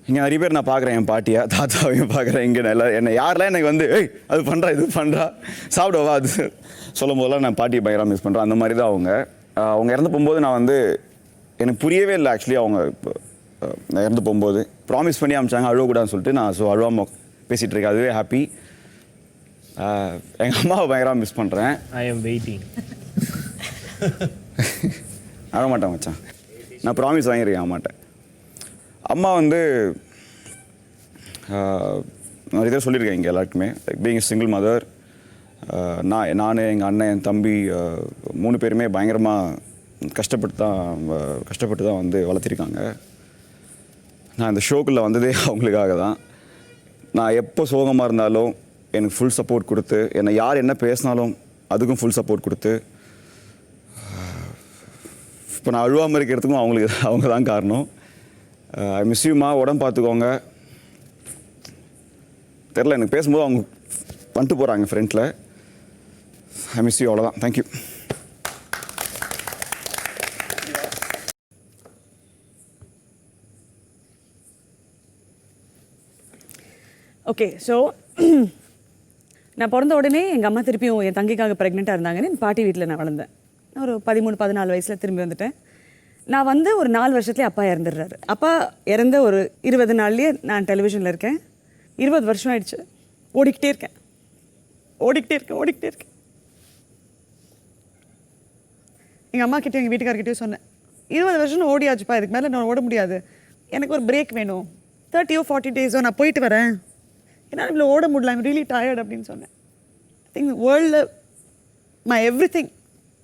இங்கே நிறைய பேர் நான் பார்க்குறேன், என் பாட்டியா தாத்தாவையும் பார்க்குறேன். இங்கே எல்லாம் என்னை யாரெல்லாம் எனக்கு வந்து ஏய் அது பண்ணுறா இது பண்ணுறா சாப்பிடுவா அது சொல்லும் போதெல்லாம் நான் பாட்டியை பயங்கரமாக மிஸ் பண்ணுறேன். அந்த மாதிரி தான் அவங்க இறந்து போகும்போது நான் வந்து எனக்கு புரியவே இல்லை ஆக்சுவலி. அவங்க நான் இறந்து போகும்போது ப்ராமிஸ் பண்ணி அமிச்சாங்க அழுவக்கூடாதுன்னு சொல்லிட்டு. நான் அழுவாமல் பேசிகிட்டு இருக்கேன், அதுவே ஹாப்பி. எங்கள் அம்மாவை பயங்கரமாக மிஸ் பண்ணுறேன். I am waiting. அழ மாட்டேன் மச்சான், நான் ப்ராமிஸ் வாங்கியிருக்கேன் அம்மாட்டேன். அம்மா வந்து நிறைய பேர் சொல்லியிருக்கேன் இங்கே எல்லாருக்குமே, லைக் பீயிங் சிங்கிள் மதர், நான் எங்கள் அண்ணன் என் தம்பி 3 பேருமே பயங்கரமாக கஷ்டப்பட்டு தான் வந்து வளர்த்திருக்காங்க. நான் இந்த ஷோக்குள்ளே வந்ததே அவங்களுக்காக தான். நான் எப்போ சோகமாக இருந்தாலும் எனக்கு ஃபுல் சப்போர்ட் கொடுத்து, என்னை யார் என்ன பேசினாலும் அதுக்கும் ஃபுல் சப்போர்ட் கொடுத்து, இப்போ நான் அழுவாமல் இருக்கிறதுக்கும் அவங்க தான் காரணம். ஐ மிஸ் யூமா, உடம்பு பார்த்துக்கோங்க. தெரில, எனக்கு பேசும்போது அவங்க வந்துட்டு போகிறாங்க ஃப்ரெண்டில். ஐ மிஸ் யூ, அவ்வளோதான். தேங்க்யூ. ஓகே, ஸோ நான் பிறந்த உடனே எங்கள் அம்மா திருப்பியும் என் தங்கைக்காக ப்ரெக்னெண்ட்டாக இருந்தாங்கன்னு என் பாட்டி வீட்டில் நான் வளர்ந்தேன். ஒரு 13-14 வயசில் திரும்பி வந்துட்டேன். நான் வந்து ஒரு 4 வருஷத்துலேயே அப்பா இறந்துடுறாரு. அப்பா இறந்த ஒரு 20 நாள்லேயே நான் டெலிவிஷனில் இருக்கேன். 20 வருஷம் ஆயிடுச்சு. ஓடிக்கிட்டே இருக்கேன். எங்கள் அம்மா கிட்டே எங்கள் வீட்டுக்காரர்கிட்டயும் சொன்னேன், 20 வருஷம் ஓடியாச்சுப்பா, இதுக்கு மேலே நான் ஓட முடியாது, எனக்கு ஒரு பிரேக் வேணும், 30 or 40 டேஸோ நான் போயிட்டு வரேன், என்னால் இவ்வளோ ஓட முடியல, ஐம் ரியலி டயர்ட் அப்படின்னு சொன்னேன். ஐ திங்க் வேர்ல்டில் மை எவ்ரி திங்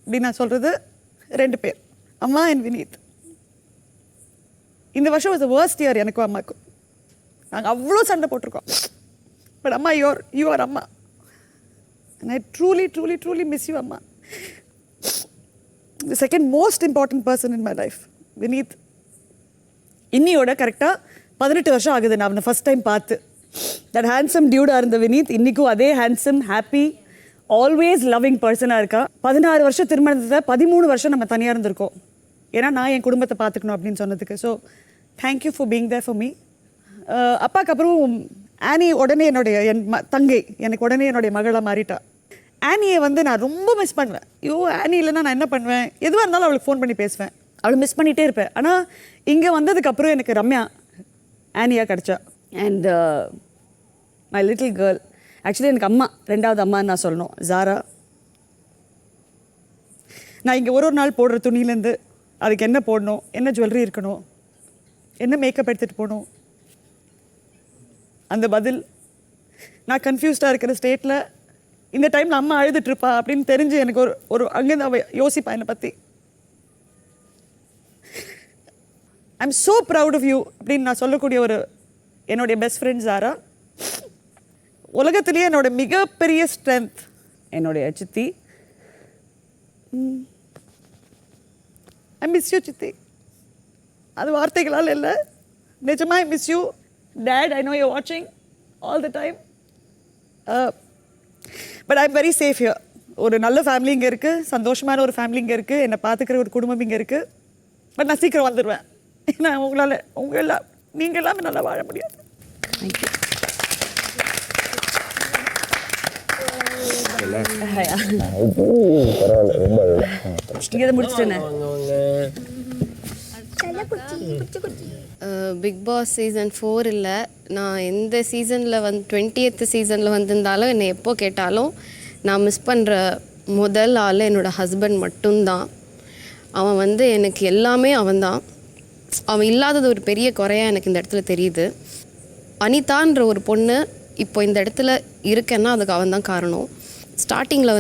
அப்படின்னு நான் சொல்கிறது 2 பேர், அம்மா அண்ட் வினீத். இந்த வருஷம் வாஸ் த வர்ஸ்ட் இயர் எனக்கும் அம்மாவுக்கும். நாங்கள் அவ்வளோ சண்டை போட்டிருக்கோம். பட் அம்மா, யூ ஆர் அம்மா. And I truly miss you, Amma. The second most important person in my life, Vineet. இன்னியோட கரெக்டாக 18 வருஷம் ஆகுது நான் அவனை ஃபஸ்ட் டைம் பார்த்து. தட் ஹேண்ட்ஸம் டியூடாக இருந்த வினீத் இன்றைக்கும் அதே ஹேண்ட்ஸம், ஹாப்பி, ஆல்வேஸ் லவ்விங் பர்சனாக இருக்கா. 16 வருஷம் திருமணத்தில் 13 வருஷம் நம்ம தனியாக இருந்திருக்கோம். ஏன்னா நான் என் குடும்பத்தை பார்த்துக்கணும் அப்படின்னு சொன்னதுக்கு. So thank you for being there for me. அப்பாவுக்கு அப்புறம் ஆனி உடனே என் தங்கை எனக்கு உடனே என்னுடைய மகளாக மாறிட்டா. ஆனியை வந்து நான் ரொம்ப மிஸ் பண்ணுவேன். ஆனி இல்லைன்னா நான் என்ன பண்ணுவேன், எதுவாக இருந்தாலும் அவளுக்கு ஃபோன் பண்ணி பேசுவேன், அவளை மிஸ் பண்ணிகிட்டே இருப்பேன். ஆனால் இங்கே வந்ததுக்கப்புறம் எனக்கு ரம்யா ஆனியாக கிடச்சா. And my little girl, actually எனக்கு அம்மா, 2வது அம்மான்னு நான் சொல்லணும், ஜாரா. நான் இங்கே ஒரு நாள் போடுற துணியிலேருந்து அதுக்கு என்ன போடணும், என்ன ஜுவல்லரி இருக்கணும், என்ன மேக்கப் எடுத்துகிட்டு போகணும், அந்த பதில், நான் கன்ஃபியூஸ்டாக இருக்கிற ஸ்டேட்டில் இந்த டைமில் அம்மா அழுதுட்ருப்பா அப்படின்னு தெரிஞ்சு எனக்கு ஒரு அங்கேருந்து அவ யோசிப்பா என்னை பற்றி. I am so proud of you அப்படின்னு நான் சொல்லக்கூடிய என்னுடைய பெஸ்ட் ஃப்ரெண்ட் ஜாரா. உலகத்திலேயே என்னோட மிகப்பெரிய ஸ்ட்ரென்த் என்னுடைய சித்தி. ஐ மிஸ் யூ சித்தி. அது வார்த்தைகளால் இல்லை, நிஜமாக I miss you. Dad, I know you're watching all the time. But I'm very safe here. ஒரு நல்ல ஃபேமிலி இங்கே இருக்குது, சந்தோஷமான ஒரு ஃபேமிலி இங்கே இருக்குது, என்னை பார்த்துக்கிற ஒரு குடும்பம் இங்கே இருக்குது. பட் நான் சீக்கிரம் வந்துடுவேன். ஏன்னா நீங்கள் எல்லாமே நல்லா வாழ முடியாது. தேங்க்யூ. இங்கே முடிச்சுட்டேன். பிக் பாஸ் சீசன் 4 இல்லை, நான் எந்த சீசனில் 20th சீசனில் வந்திருந்தாலும் என்னை எப்போ கேட்டாலும் நான் மிஸ் பண்ணுற முதல் ஆள் என்னோடய ஹஸ்பண்ட் மட்டும்தான். அவன் எனக்கு எல்லாமே அவன்தான். அவன் இல்லாதது ஒரு பெரிய குறையாக எனக்கு இந்த இடத்துல தெரியுது. அனிதான்ற ஒரு பொண்ணு இப்போ இந்த இடத்துல இருக்கேன்னா அதுக்கு அவன் தான் காரணம். ஸ்டார்டிங்கில்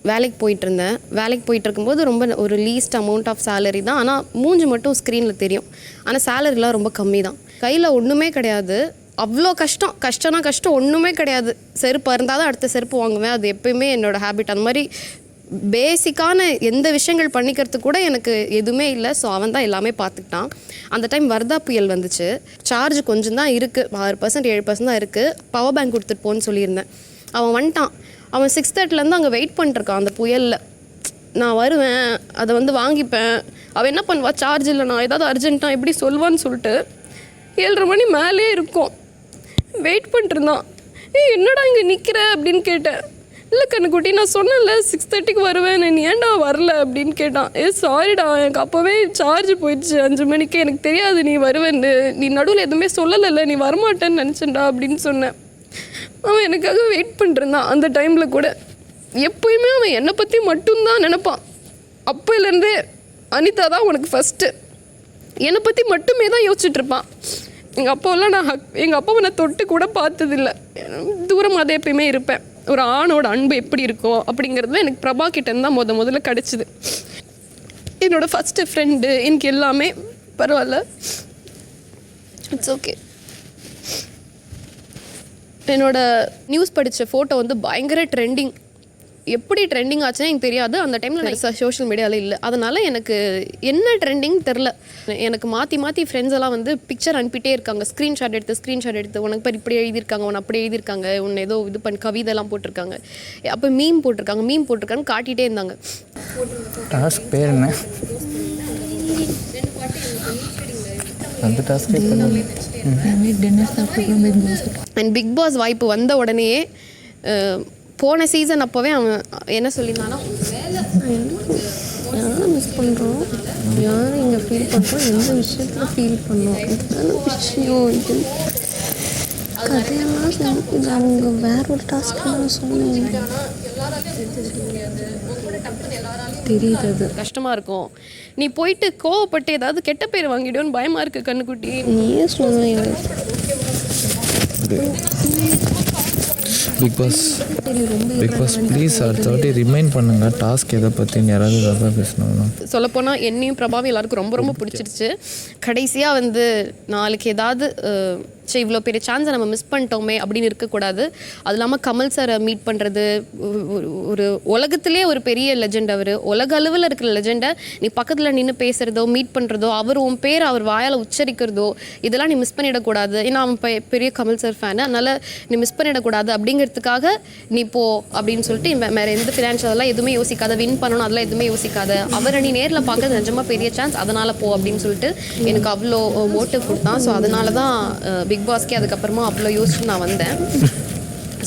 வேலைக்கு போயிட்டுருந்தேன். வேலைக்கு போயிட்டுருக்கும்போது ரொம்ப ஒரு லீஸ்ட் அமௌண்ட் ஆஃப் சேலரி தான். ஆனால் மூஞ்சி மட்டும் ஸ்க்ரீனில் தெரியும். ஆனால் சேலரிலாம் ரொம்ப கம்மி தான். கையில் ஒன்றுமே கிடையாது. அவ்வளோ கஷ்டம்னா கஷ்டம் ஒன்றுமே கிடையாது. செருப்பு இருந்தால் தான் அடுத்த செருப்பு வாங்குவேன். அது எப்போயுமே என்னோடய ஹேபிட். அந்த மாதிரி பேசிக்கான எந்த விஷயங்கள் பண்ணிக்கிறதுக்கு கூட எனக்கு எதுவுமே இல்லை. ஸோ அவன் தான் எல்லாமே பார்த்துக்கிட்டான். அந்த டைம் வர்தா புயல் வந்துச்சு. சார்ஜ் கொஞ்சம் தான் இருக்குது, 6% 7% தான் இருக்குது. பவர் பேங்க் கொடுத்துட்டு போன்னு சொல்லியிருந்தேன். அவன் வந்துட்டான். அவன் 6:30 அங்கே வெயிட் பண்ணிட்டுருக்கான் அந்த புயலில். நான் வருவேன், அதை வாங்கிப்பேன். அவன் என்ன பண்ணுவா, சார்ஜ் இல்லை, நான் ஏதாவது அர்ஜென்ட்டாக எப்படி சொல்வான்னு சொல்லிட்டு 7:30 மணி மேலே இருக்கும் வெயிட் பண்ணிட்டுருந்தான். என்னடா இங்கே நிற்கிற அப்படின்னு கேட்டேன். இல்லை கண்ணுக்குட்டி, நான் சொன்னேன்ல 6:30 வருவேன், நீ ஏன்டா வரல அப்படின்னு கேட்டான். சாரிடா, எனக்கு அப்போவே சார்ஜ் போயிடுச்சு 5 மணிக்கு, எனக்கு தெரியாது நீ வருவேன்னு, நீ நடுவில் எதுவுமே சொல்லலைல்ல, நீ வரமாட்டேன்னு நினச்சேன்டா அப்படின்னு சொன்னேன். அவன் எனக்காக வெயிட் பண்ணிருந்தான். அந்த டைமில் கூட எப்போயுமே அவன் என்னை பற்றி மட்டும்தான் நினைப்பான். அப்போலேருந்தே அனிதா தான் உனக்கு ஃபஸ்ட்டு, என்னை பற்றி மட்டுமே தான் யோசிச்சுட்ருப்பான். எங்கள் அப்பாவெல்லாம் எங்கள் அப்பாவை நான் தொட்டு கூட பார்த்ததில்லை, தூரமாக அதை எப்பயுமே இருப்பேன். ஒரு ஆணோட அன்பு எப்படி இருக்கும் அப்படிங்கிறது எனக்கு பிரபா கிட்டேருந்து தான் முதல்ல கிடச்சிது. என்னோடய ஃபஸ்ட்டு ஃப்ரெண்டு எனக்கு எல்லாமே. பரவாயில்ல, இட்ஸ் ஓகே. என்னோட நியூஸ் படித்த ஃபோட்டோ வந்து பயங்கர ட்ரெண்டிங். எப்படி ட்ரெண்டிங் ஆச்சுன்னா எனக்கு தெரியாது. அந்த டைமில் சோஷியல் மீடியாவில் இல்லை. அதனால் எனக்கு என்ன ட்ரெண்டிங் தெரில. எனக்கு மாற்றி ஃப்ரெண்ட்ஸ் எல்லாம் வந்து பிக்சர் அனுப்பிட்டே இருக்காங்க. ஸ்க்ரீன்ஷாட் எடுத்து உனக்கு பேர் இப்படி எழுதியிருக்காங்க, உன்னை அப்படி எழுதியிருக்காங்க, உன்னை ஏதோ இது பண்ணி கவிதைலாம் போட்டிருக்காங்க, அப்போ மீம் போட்டிருக்காங்கன்னு காட்டிகிட்டே இருந்தாங்க. டாஸ்க் பேர் என்ன? அந்த டாஸ்க் அண்ட் பிக் பாஸ் வாய்ப்பு வந்த உடனே போன சீசன் அப்போவே அவன் என்ன சொல்லியிருந்தானா, யாரை மிஸ் பண்ணுறோம், யாரை இங்கே ஃபீல் பண்ணுறோம், எந்த விஷயத்தில் ஃபீல் பண்ணோம், இதுதான விஷயம். இது கதையெல்லாம் இது அவங்க வேற ஒரு டாஸ்க்கெல்லாம் சொன்னீங்க தெரியுது. அது கஷ்டமாக இருக்கும். நீ போயிட்டு கோவப்பட்டு ஏதாவது கெட்ட பேர் வாங்கிடுவோன்னு பயமாக இருக்குது கண்ணுக்குட்டி. நீயே சொல்லுங்க. பிக் பாஸ் ப்ளீஸ் அடுத்த வாட்டி ரிமைண்ட் பண்ணுங்க டாஸ்க் எதை பற்றி யாராவது எதாவது பேசணும்னா. சொல்லப்போனால் என்னையும் பிரபாவும் எல்லாருக்கும் ரொம்ப பிடிச்சிருச்சு. கடைசியாக வந்து நாளைக்கு ஏதாவது சரி இவ்வளோ பெரிய சான்ஸை நம்ம மிஸ் பண்ணிட்டோமே அப்படின்னு இருக்கக்கூடாது. அது இல்லாமல் கமல் சாரை மீட் பண்ணுறது, ஒரு உலகத்திலே ஒரு பெரிய லெஜெண்ட். அவர் உலக அளவில் இருக்கிற லெஜெண்டை நீ பக்கத்தில் நின்று பேசுகிறதோ மீட் பண்ணுறதோ அவர் உன் பேர் அவர் வாயால் உச்சரிக்கிறதோ இதெல்லாம் நீ மிஸ் பண்ணிடக்கூடாது. ஏன்னா அவன் பெரிய கமல் சார் ஃபேனு, அதனால் நீ மிஸ் பண்ணிடக்கூடாது. அப்படிங்கிறதுக்காக நீ போ அப்படின்னு சொல்லிட்டு வேறு எந்த ஃபினான்ஷியலெல்லாம் எதுவுமே யோசிக்காத, வின் பண்ணணும் அதெல்லாம் எதுவுமே யோசிக்காத, அவரை நீ நேரில் பார்க்கறது நிஜமாக பெரிய சான்ஸ், அதனால் போ அப்படின்னு சொல்லிட்டு எனக்கு அவ்வளோ மோட்டிவ் கொடுத்தான். ஸோ அதனால தான் பிக் பாஸ்க்கே அதுக்கப்புறமா அவ்வளோ யோசிச்சு நான் வந்தேன்.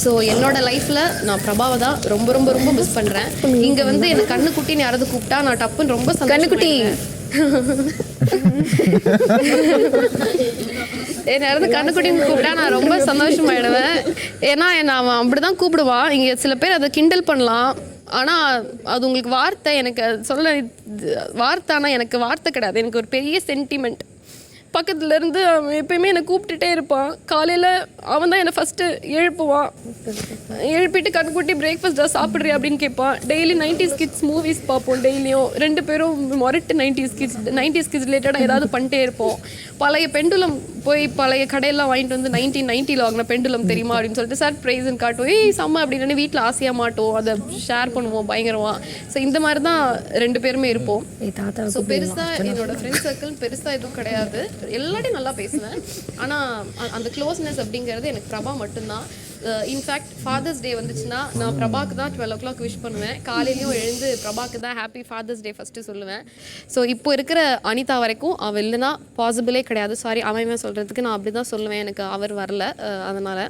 ஸோ என்னோட லைஃப்பில் நான் பிரபாவை தான் ரொம்ப மிஸ் பண்ணுறேன். இங்கே வந்து எனக்கு கண்ணுக்குட்டின்னு யாராவது கூப்பிட்டா நான் டப்புன்னு ரொம்ப கண்ணுக்குட்டி யாராவது கண்ணுக்குட்டின்னு கூப்பிட்டா நான் ரொம்ப சந்தோஷமாயிடுவேன். ஏன்னா அவன் அப்படி தான் கூப்பிடுவான். இங்கே சில பேர் அதை கிண்டல் பண்ணலாம், ஆனால் அது உங்களுக்கு வார்த்தை, எனக்கு சொல்ல வார்த்தை, ஆனால் எனக்கு வார்த்தை கிடையாது. எனக்கு ஒரு பெரிய சென்டிமெண்ட். பக்கத்துலேருந்து அவன் எப்பயுமே என்னை கூப்பிட்டுட்டே இருப்பான். காலையில் அவன் தான் என்னை ஃபஸ்ட்டு எழுப்புவான். எழுப்பிட்டு கண்குட்டி பிரேக்ஃபாஸ்ட்டாக சாப்பிட்றியா அப்படின்னு கேட்பான். டெய்லி 90s கிட்ஸ் மூவிஸ் பார்ப்போம். டெய்லியும் 2 பேரும் மொரட்டு 90s கிட்ஸ் ரிலேட்டடாக ஏதாவது பண்ணிட்டே இருப்போம். பழைய பெண்டுலம் போய் பழைய கடையெல்லாம் வாங்கிட்டு வந்து 1990 வாங்கின பெண்டுலம் தெரியுமா அப்படின்னு சொல்லிட்டு சர்ப்ரைஸ்ன்னு காட்டுவோம். செம்ம அப்படின்னு வீட்டில் ஆசையாக மாட்டோம், அதை ஷேர் பண்ணுவோம் பயங்கரமாக. ஸோ இந்த மாதிரி தான் 2 பேருமே இருப்போம். ஸோ பெருசாக என்னோட ஃப்ரெண்ட் சர்க்கிள் பெருசாக எதுவும் கிடையாது. எல்லாத்தையும் நல்லா பேசுவேன். ஆனால் அந்த க்ளோஸ்னஸ் அப்படிங்கிறது எனக்கு பிரபா மட்டும்தான். இன்ஃபேக்ட் ஃபாதர்ஸ் டே வந்துச்சுன்னா நான் பிரபாக்கு தான் 12 o'clock விஷ் பண்ணுவேன். காலையிலையும் எழுந்து பிரபாக்கு தான் ஹாப்பி ஃபாதர்ஸ் டே ஃபஸ்ட்டு சொல்லுவேன். ஸோ இப்போ இருக்கிற அனிதா வரைக்கும் அவள் இல்லைன்னா பாசிபிளே கிடையாது. சாரி அவன் சொல்கிறதுக்கு நான் அப்படி தான் சொல்லுவேன். எனக்கு அவர் வரல அதனால்.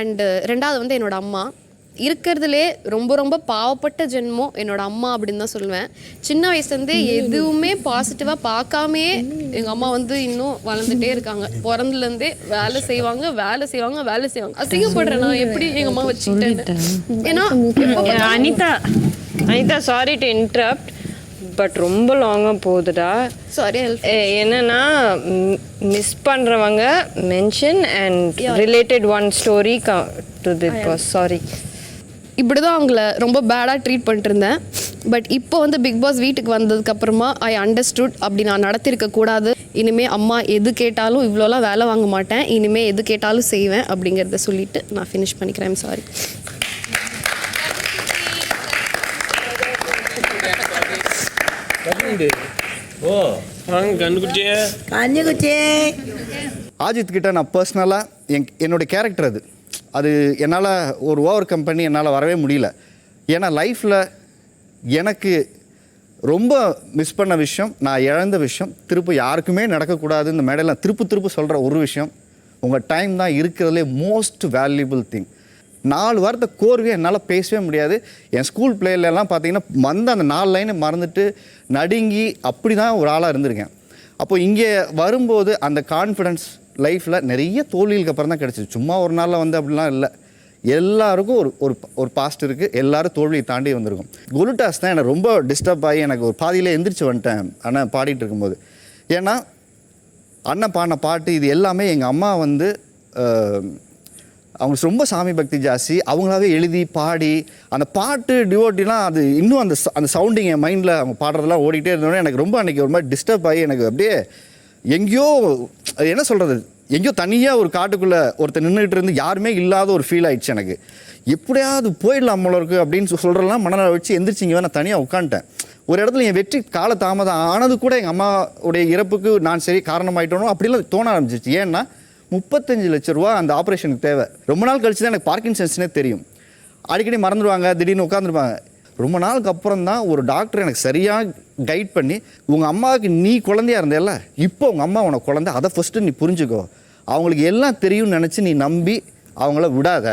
அண்டு 2வது வந்து என்னோடய அம்மா. இருக்கிறதுலே ரொம்ப பாவப்பட்ட ஜென்மம் என்னோட அம்மா அப்படின்னு தான் சொல்லுவேன். சின்ன வயசுலேருந்தே எதுவுமே பாசிட்டிவாக பார்க்காமே எங்கள் அம்மா வந்து இன்னும் வளர்ந்துட்டே இருக்காங்க. பிறந்துலேருந்தே வேலை செய்வாங்க. அசிங்கப்படுறேன் நான் எப்படி எங்கள் அம்மா வச்சுக்கிட்டேன். ஏன்னா Anitha sorry to interrupt, but ரொம்ப லாங்காக போகுதுடா. சாரி. என்னன்னா மிஸ் பண்ணுறவங்க mention and related one story to Big Boss. Sorry. இப்படி தான் அவங்கள ரொம்ப பேடாக ட்ரீட் பண்ணிட்டு இருந்தேன். பட் இப்போ வந்து பிக் பாஸ் வீட்டுக்கு வந்ததுக்கப்புறமா ஐ அண்டர்ஸ்டுட் அப்படி நான் நடத்திருக்கக்கூடாது. இனிமேல் அம்மா எது கேட்டாலும் இவ்வளோலாம் வேலை வாங்க மாட்டேன், இனிமேல் எது கேட்டாலும் செய்வேன் அப்படிங்கிறத சொல்லிவிட்டு நான் ஃபினிஷ் பண்ணிக்கிறேன். சாரி. ஆஜித் கிட்ட நான் பர்சனலாக என்னோடய கேரக்டர் அது என்னால் ஒரு ஓவர் கம் பண்ணி என்னால் வரவே முடியல. ஏன்னா லைஃப்பில் எனக்கு ரொம்ப மிஸ் பண்ண விஷயம், நான் இழந்த விஷயம், திரும்ப யாருக்குமே நடக்கக்கூடாது. இந்த மேடையில் திருப்பு சொல்கிற ஒரு விஷயம், உங்கள் டைம் தான் இருக்கிறதுலே மோஸ்ட் வேல்யூபிள் திங். 4 வாரத்தை கோர்வையாக என்னால் பேசவே முடியாது. என் ஸ்கூல் பிளேயர்லாம் பார்த்தீங்கன்னா வந்து அந்த 4 லைனை மறந்துட்டு நடுங்கி அப்படி தான் ஒரு ஆளாக இருந்திருக்கேன். அப்போது இங்கே வரும்போது அந்த கான்ஃபிடென்ஸ் லைஃப்பில் நிறைய தோல்விகளுக்கு அப்புறம் தான் கிடச்சிது. சும்மா ஒரு நாளில் வந்து அப்படிலாம் இல்லை. எல்லாருக்கும் ஒரு பாஸ்ட் இருக்குது. எல்லோரும் தோல்வியை தாண்டி வந்திருக்கும். குலுட்டாஸ் தான் எனக்கு ரொம்ப டிஸ்டர்ப் ஆகி எனக்கு ஒரு பாதியிலே எந்திரிச்சு வந்துட்டேன் அண்ணன் பாடிட்டு இருக்கும்போது. ஏன்னா அண்ணன் பாடின பாட்டு இது எல்லாமே எங்கள் அம்மா வந்து அவங்க ரொம்ப சாமி பக்தி ஜாஸ்தி. அவங்களாவே எழுதி பாடி அந்த பாட்டு டிவோட்டிலாம் அது இன்னும் அந்த சவுண்டிங் என் மைண்டில் அவங்க பாடுறதெல்லாம் ஓடிக்கிட்டே இருந்தோடனே எனக்கு ரொம்ப அன்றைக்கி ஒரு மாதிரி டிஸ்டர்ப் ஆகி எனக்கு அப்படியே எங்கேயோ என்ன சொல்கிறது, எங்கேயோ தனியாக ஒரு காட்டுக்குள்ளே ஒருத்தர் நின்றுட்டு இருந்து யாருமே இல்லாத ஒரு ஃபீல் ஆயிடுச்சு எனக்கு. எப்படியாவது போயிடலாம் போல இருக்குது அப்படின்னு சொல்கிறலாம் மனநல வச்சு எந்திரிச்சிங்க நான் தனியாக உட்காந்துட்டேன். ஒரு இடத்துல என் வெற்றி கால தாமதம் ஆனது கூட எங்கள் அம்மாவுடைய இறப்புக்கு நான் சரி காரணமாயிட்டோனோ அப்படிலாம் தோண ஆரம்பிச்சிச்சு. ஏன்னா 35 லட்ச ரூபா அந்த ஆப்ரேஷனுக்கு தேவை. ரொம்ப நாள் கழிச்சு தான் எனக்கு பார்க்கின்சன்ஸ்னே தெரியும். அடிக்கடி மறந்துடுவாங்க, திடீர்னு உட்காந்துருப்பாங்க. ரொம்ப நாளுக்கு அப்புறம் தான் ஒரு டாக்டர் எனக்கு சரியாக கைட் பண்ணி, உங்கள் அம்மாவுக்கு நீ குழந்தையா இருந்தேல்ல, இப்போ உங்கள் அம்மா உனக்கு குழந்தை, அதை ஃபஸ்ட்டு நீ புரிஞ்சுக்கோ, அவங்களுக்கு எல்லாம் தெரியும்னு நினச்சி நீ நம்பி அவங்கள விடாத,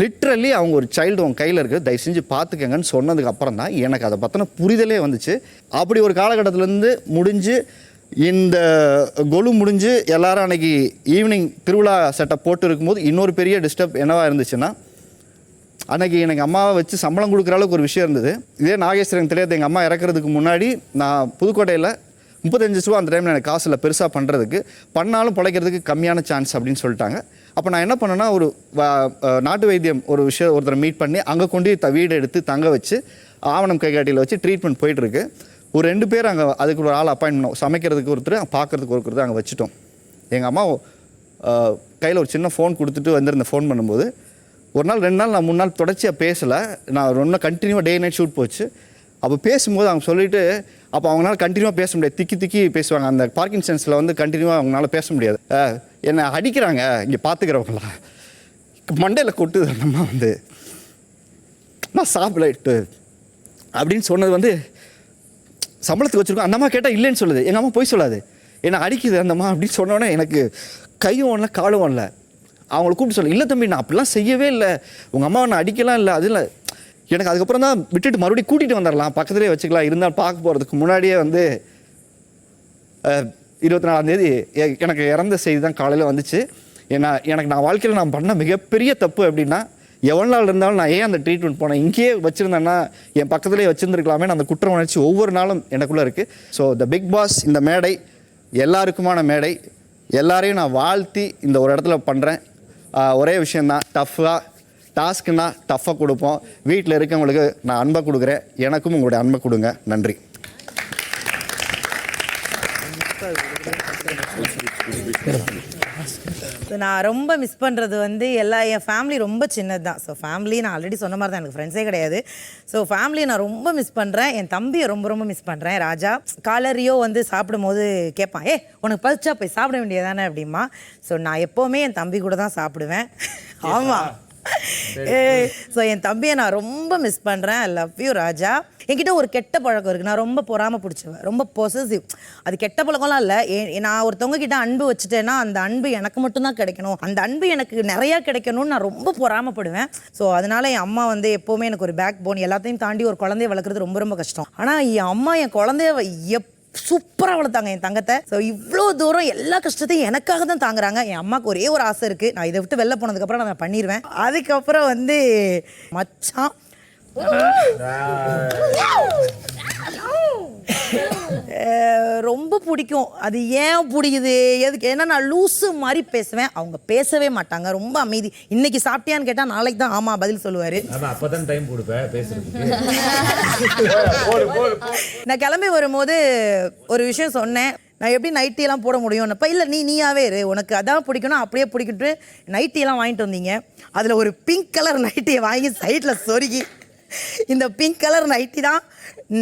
லிட்ரலி அவங்க ஒரு சைல்டு உங்கள் கையில் இருக்குது, தயவு செஞ்சு பார்த்துக்கங்கன்னு சொன்னதுக்கு அப்புறம் தான் எனக்கு அதை பற்றின புரிதலே வந்துச்சு. அப்படி ஒரு காலகட்டத்திலேருந்து முடிஞ்சு இந்த கொலு முடிஞ்சு எல்லாரும் அன்றைக்கி ஈவினிங் திருவிழா செட்டப் போட்டு இருக்கும்போது இன்னொரு பெரிய டிஸ்டர்ப் என்னவாக இருந்துச்சுன்னா, அன்றைக்கி எனக்கு அம்மாவை வச்சு சம்பளம் கொடுக்குற அளவுக்கு ஒரு விஷயம் இருந்தது. இதே நாகேஸ்வரன் தெரியாது, எங்கள் அம்மா இறக்குறதுக்கு முன்னாடி நான் புதுக்கோட்டையில் 35 ரூபா அந்த டைமில் எனக்கு காசு இல்லை பெருசாக பண்ணுறதுக்கு, பண்ணாலும் பிழைக்கிறதுக்கு கம்மியான சான்ஸ் அப்படின்னு சொல்லிட்டாங்க. அப்போ நான் என்ன பண்ணேன்னா, ஒரு நாட்டு வைத்தியம் ஒரு விஷயம் ஒருத்தரை மீட் பண்ணி அங்கே கொண்டு வீடு எடுத்து தங்க வச்சு ஆவணம் கைகாட்டியில் வச்சு ட்ரீட்மெண்ட் போயிட்டுருக்கு. ஒரு 2 பேர் அங்கே அதுக்கு ஒரு ஆள் அப்பாயின்ட் பண்ணோம், சமைக்கிறதுக்கு ஒருத்தர், பார்க்குறதுக்கு ஒருத்தர் அங்கே வச்சுட்டோம். எங்கள் அம்மா கையில் ஒரு சின்ன ஃபோன் கொடுத்துட்டு வந்திருந்த ஃபோன் பண்ணும்போது ஒரு நாள் 2 நாள் நான் 3 நாள் தொடர்ச்சியாக பேசலை. நான் ரொம்ப கண்டினியூவாக டே நைட் ஷூட் போச்சு. அப்போ பேசும்போது அவங்க சொல்லிவிட்டு, அப்போ அவங்களால கண்டினியூவாக பேச முடியாது, திக்கி பேசுவாங்க. அந்த பார்க்கின்சன்ஸில் வந்து கண்டினியூவாக அவங்களால பேச முடியாது. என்னை அடிக்கிறாங்க இங்கே பார்த்துக்கிறவங்களாம், மண்டையில் கொட்டுது அந்த அம்மா வந்து, நான் சாப்பிடட்டு அப்படின்னு சொன்னது வந்து சம்பளத்துக்கு வச்சுருக்கோம். அந்த அம்மா கேட்டால் இல்லைன்னு சொல்லுது, எங்கள் அம்மா போய் சொல்லாது, என்னை அடிக்குது அந்த அம்மா அப்படின்னு சொன்னோன்னே எனக்கு கையும் ஒன்றல காலும் ஒன்றல. அவங்கள கூப்பிட்டு சொல்ல, இல்லை தம்பி நான் அப்படிலாம் செய்யவே இல்லை, உங்கள் அம்மாவை நான் அடிக்கலாம் இல்லை, அது இல்லை. எனக்கு அதுக்கப்புறம் தான் விட்டுட்டு மறுபடியும் கூட்டிகிட்டு வந்துடலாம், பக்கத்துலேயே வச்சுக்கலாம், இருந்தாலும் பார்க்க போகிறதுக்கு முன்னாடியே வந்து 24ஆம் தேதி எனக்கு இறந்த செய்தி தான் காலையில் வந்துச்சு. ஏன்னா எனக்கு நான் வாழ்க்கையில் நான் பண்ண மிகப்பெரிய தப்பு அப்படின்னா, எவ்வளோ நாள் இருந்தாலும் நான் ஏன் அந்த ட்ரீட்மெண்ட் போனேன், இங்கேயே வச்சுருந்தேன்னா என் பக்கத்துலேயே வச்சுருந்துருக்கலாமே, அந்த குற்ற உணர்ச்சி ஒவ்வொரு நாளும் எனக்குள்ளே இருக்குது. ஸோ த பிக் பாஸ் இந்த மேடை எல்லாருக்குமான மேடை, எல்லாரையும் நான் வாழ்த்தி இந்த ஒரு இடத்துல பண்ணுறேன். ஒரே விஷயந்தான், டாஸ்க்குன்னா டஃப்பாக கொடுப்போம். வீட்டில் இருக்கவங்களுக்கு நான் அன்பை கொடுக்குறேன், எனக்கும் உங்களுடைய அன்பை கொடுங்க. நன்றி. நான் ரொம்ப மிஸ் பண்ணுறது வந்து என் ஃபேமிலி ரொம்ப சின்னது தான். ஸோ ஃபேமிலி நான் ஆல்ரெடி சொன்ன மாதிரி தான், எனக்கு ஃப்ரெண்ட்ஸே கிடையாது. ஸோ ஃபேமிலியை நான் ரொம்ப மிஸ் பண்ணுறேன். என் தம்பியை ரொம்ப ரொம்ப மிஸ் பண்ணுறேன். ராஜா காலரியோ வந்து சாப்பிடும்போது கேட்பான், உனக்கு பசிச்சா போய் சாப்பிட வேண்டியதானே அப்படிமா. ஸோ நான் எப்போவுமே என் தம்பி கூட தான் சாப்பிடுவேன். ஆமாம். ஸோ என் தம்பியை நான் ரொம்ப மிஸ் பண்ணுறேன். ஐ லவ் யூ ராஜா. என்கிட்ட ஒரு கெட்ட பழக்கம் இருக்குது, நான் ரொம்ப பொறாம பிடிச்சவன், ரொம்ப பொசசிவ். அது கெட்ட பழக்கம்லாம் இல்லை. நான் ஒருத்தவங்க கிட்ட அன்பு வச்சுட்டேன்னா அந்த அன்பு எனக்கு மட்டும்தான் கிடைக்கணும், அந்த அன்பு எனக்கு நிறையா கிடைக்கணும்னு நான் ரொம்ப பொறாமப்படுவேன். ஸோ அதனால என் அம்மா வந்து எப்போவுமே எனக்கு ஒரு பேக் போன். எல்லாத்தையும் தாண்டி ஒரு குழந்தைய வளர்க்குறது ரொம்ப ரொம்ப கஷ்டம். ஆனால் என் அம்மா என் குழந்தைய சூப்பராக வளர்த்தாங்க என் தங்கத்தை. ஸோ இவ்வளோ தூரம் எல்லா கஷ்டத்தையும் எனக்காக தான் தாங்குறாங்க. என் அம்மாவுக்கு ஒரே ஒரு ஆசை இருக்குது, நான் இதை விட்டு வெளில போனதுக்கப்புறம் நான் பண்ணிடுவேன். அதுக்கப்புறம் வந்து மச்சான் ரொம்ப பிடிக்கும். அது ஏன் பிடிக்குது எதுக்கு, ஏன்னா நான் லூஸு மாதிரி பேசுவேன், அவங்க பேசவே மாட்டாங்க, ரொம்ப அமைதி. இன்னைக்கு சாப்பிட்டியான்னு கேட்டால் நாளைக்கு தான் ஆமாம் பதில் சொல்லுவார். அப்போதான் டைம் கொடுப்பேன் பேசுறதுக்கு. நான் கிளம்பி வரும்போது ஒரு விஷயம் சொன்னேன், நான் எப்படி நைட்டியெல்லாம் போட முடியும்னப்போ, இல்லை நீயாவே இரு, உனக்கு அதான் பிடிக்கணும் அப்படியே பிடிக்கிட்டு நைட்டியெல்லாம் வாங்கிட்டு வந்தீங்க. அதில் ஒரு பிங்க் கலர் நைட்டியை வாங்கி சைடில் சொருகி, இந்த பிங்க் கலர் நைட்டி தான்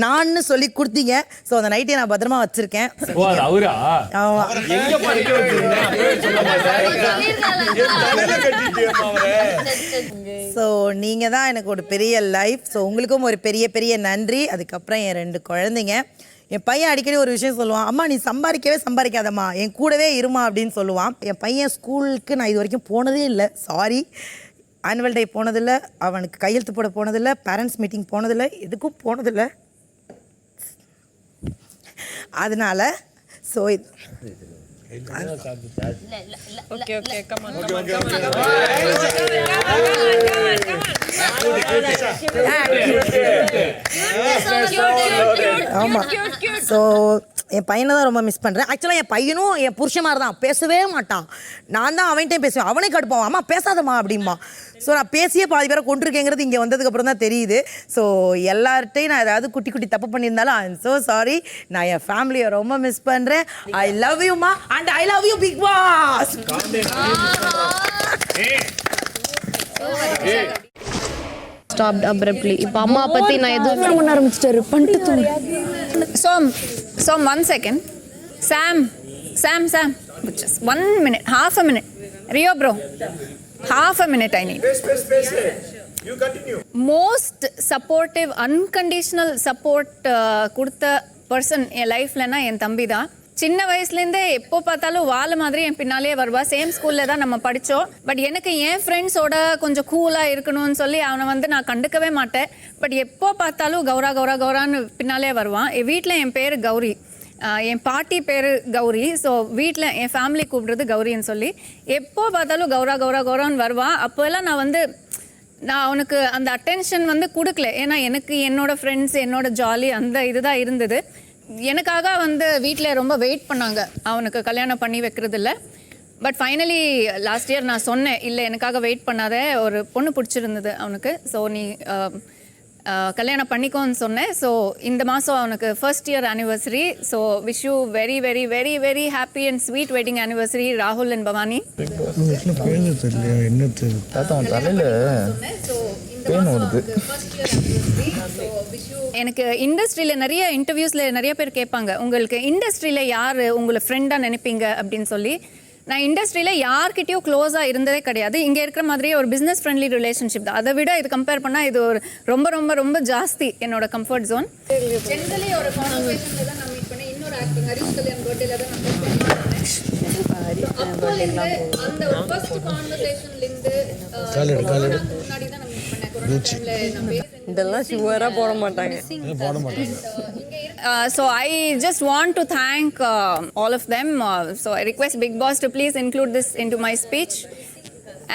நான் சொல்லி கொடுத்தீங்க. ஸோ அந்த நைட்டியை நான் பத்திரமா வச்சிருக்கேன். ஸோ நீங்கள் தான் எனக்கு ஒரு பெரிய லைஃப். ஸோ உங்களுக்கும் ஒரு பெரிய பெரிய நன்றி. அதுக்கப்புறம் என் 2 குழந்தைங்க. என் பையன் அடிக்கடி ஒரு விஷயம் சொல்லுவான், அம்மா நீ சம்பாதிக்காதம்மா, என் கூடவே இருமா அப்படின்னு சொல்லுவான். என் பையன் ஸ்கூலுக்கு நான் இது வரைக்கும் போனதே இல்லை, சாரி. ஆனுவல் டே போனதில்லை, அவனுக்கு கையெழுத்து போட போனதில்லை, பேரண்ட்ஸ் மீட்டிங் போனதில்லை, எதுக்கும் போனதில்லை. அதனால ஸோ ஆமாம். ஸோ என் பையனை தான் ரொம்ப மிஸ் பண்ணுறேன். ஆக்சுவலாக என் பையனும் என் புருஷன் மாதிரி தான், பேசவே மாட்டான். நான் தான் அவன்கிட்டையும் பேசுவேன், அவனே கடுப்பான், அம்மா பேசாதம்மா அப்படிம்பா. ஸோ நான் பேசியே பாதி பேரை கொண்டிருக்கேங்கிறது இங்கே வந்ததுக்கப்புறம் தான் தெரியுது. ஸோ எல்லார்ட்டையும் நான் ஏதாவது குட்டி குட்டி தப்பு பண்ணியிருந்தாலும் ஐ எம் ஸோ சாரி. நான் என் ஃபேமிலியை ரொம்ப மிஸ் பண்ணுறேன். ஐ லவ் யூ மா and I love you Big Boss. Stopped abruptly. இப்போ அம்மா பற்றி நான் எதுவும் பண்ண ஆரம்பிச்சிட்டாரு பண்ணிட்டு. So 1 second. Sam, just 1 minute, half a minute. Rio bro, half a minute I need. You continue. Most supportive, unconditional support கொடுத்த பர்சன் என் லைஃப்லனா என் தம்பி தான். சின்ன வயசுலேருந்தே எப்போ பார்த்தாலும் வாழை மாதிரி என் பின்னாலே வருவா. சேம் ஸ்கூலில் தான் நம்ம படித்தோம். பட் எனக்கு என் ஃப்ரெண்ட்ஸோட கொஞ்சம் கூலாக இருக்கணும்னு சொல்லி அவனை வந்து நான் கண்டுக்கவே மாட்டேன். பட் எப்போ பார்த்தாலும் கௌரான்னு பின்னாலே வருவான். என் வீட்டில் என் பேர் கௌரி, என் பாட்டி பேர் கௌரி. ஸோ வீட்டில் என் ஃபேமிலி கூப்பிடுறது கௌரின்னு சொல்லி எப்போ பார்த்தாலும் கௌரான்னு வருவான். அப்போல்லாம் நான் அவனுக்கு அந்த அட்டென்ஷன் வந்து கொடுக்கல. ஏன்னா எனக்கு என்னோடய ஃப்ரெண்ட்ஸ், என்னோட ஜாலி அந்த இதுதான் இருந்தது. எனக்காக வந்து வீட்டில் ரொம்ப வெயிட் பண்ணாங்க அவனுக்கு கல்யாணம் பண்ணி வைக்கிறதில்ல. பட் ஃபைனலி லாஸ்ட் இயர் நான் சொன்னேன், இல்லை எனக்காக வெயிட் பண்ணாத, ஒரு பொண்ணு பிடிச்சிருந்தது அவனுக்கு, ஸோ நீ கல்யாணம் பண்ணிக்கோன்னு சொன்னேன். ஸோ இந்த மாதம் அவனுக்கு first year anniversary. So wish you very very very very happy and sweet wedding anniversary ராகுல் அண்ட் பவானி. எனக்கு இண்டஸ்ட்ரியில் நிறைய இன்டர்வியூஸில் நிறைய பேர் கேட்பாங்க, உங்களுக்கு இண்டஸ்ட்ரியில் யார் உங்களை ஃப்ரெண்டாக நினைப்பீங்க அப்படின்னு சொல்லி. நான் இண்டஸ்ட்ரியில் யார்கிட்டயும் க்ளோஸாக இருந்ததே கிடையாது. இங்கே இருக்கிற மாதிரியே ஒரு பிஸ்னஸ் ஃப்ரெண்ட்லி ரிலேஷன்ஷிப் தான். அதை விட இது கம்பேர் பண்ணால் இது ஒரு ரொம்ப ரொம்ப ரொம்ப ஜாஸ்தி என்னோட கம்ஃபர்ட் ஜோன். ஜென்ரலி ஒரு கான்வர்சேஷனில் தான் நான் மீட் பண்ணேன். இன்னொரு ஆக்டர் ஹரிஷ் கல்யாண் பர்த்டேல தான் நான் மீட் பண்ணேன். அந்த ஒரு ஃபர்ஸ்ட் கான்வர்சேஷன்லேருந்து முன்னாடி தான் நான் மீட் பண்ணேன். இதெல்லாம் ஷுவராக போட மாட்டாங்க. So I just want to thank all of them. So I request Big Boss to please include this into my speech.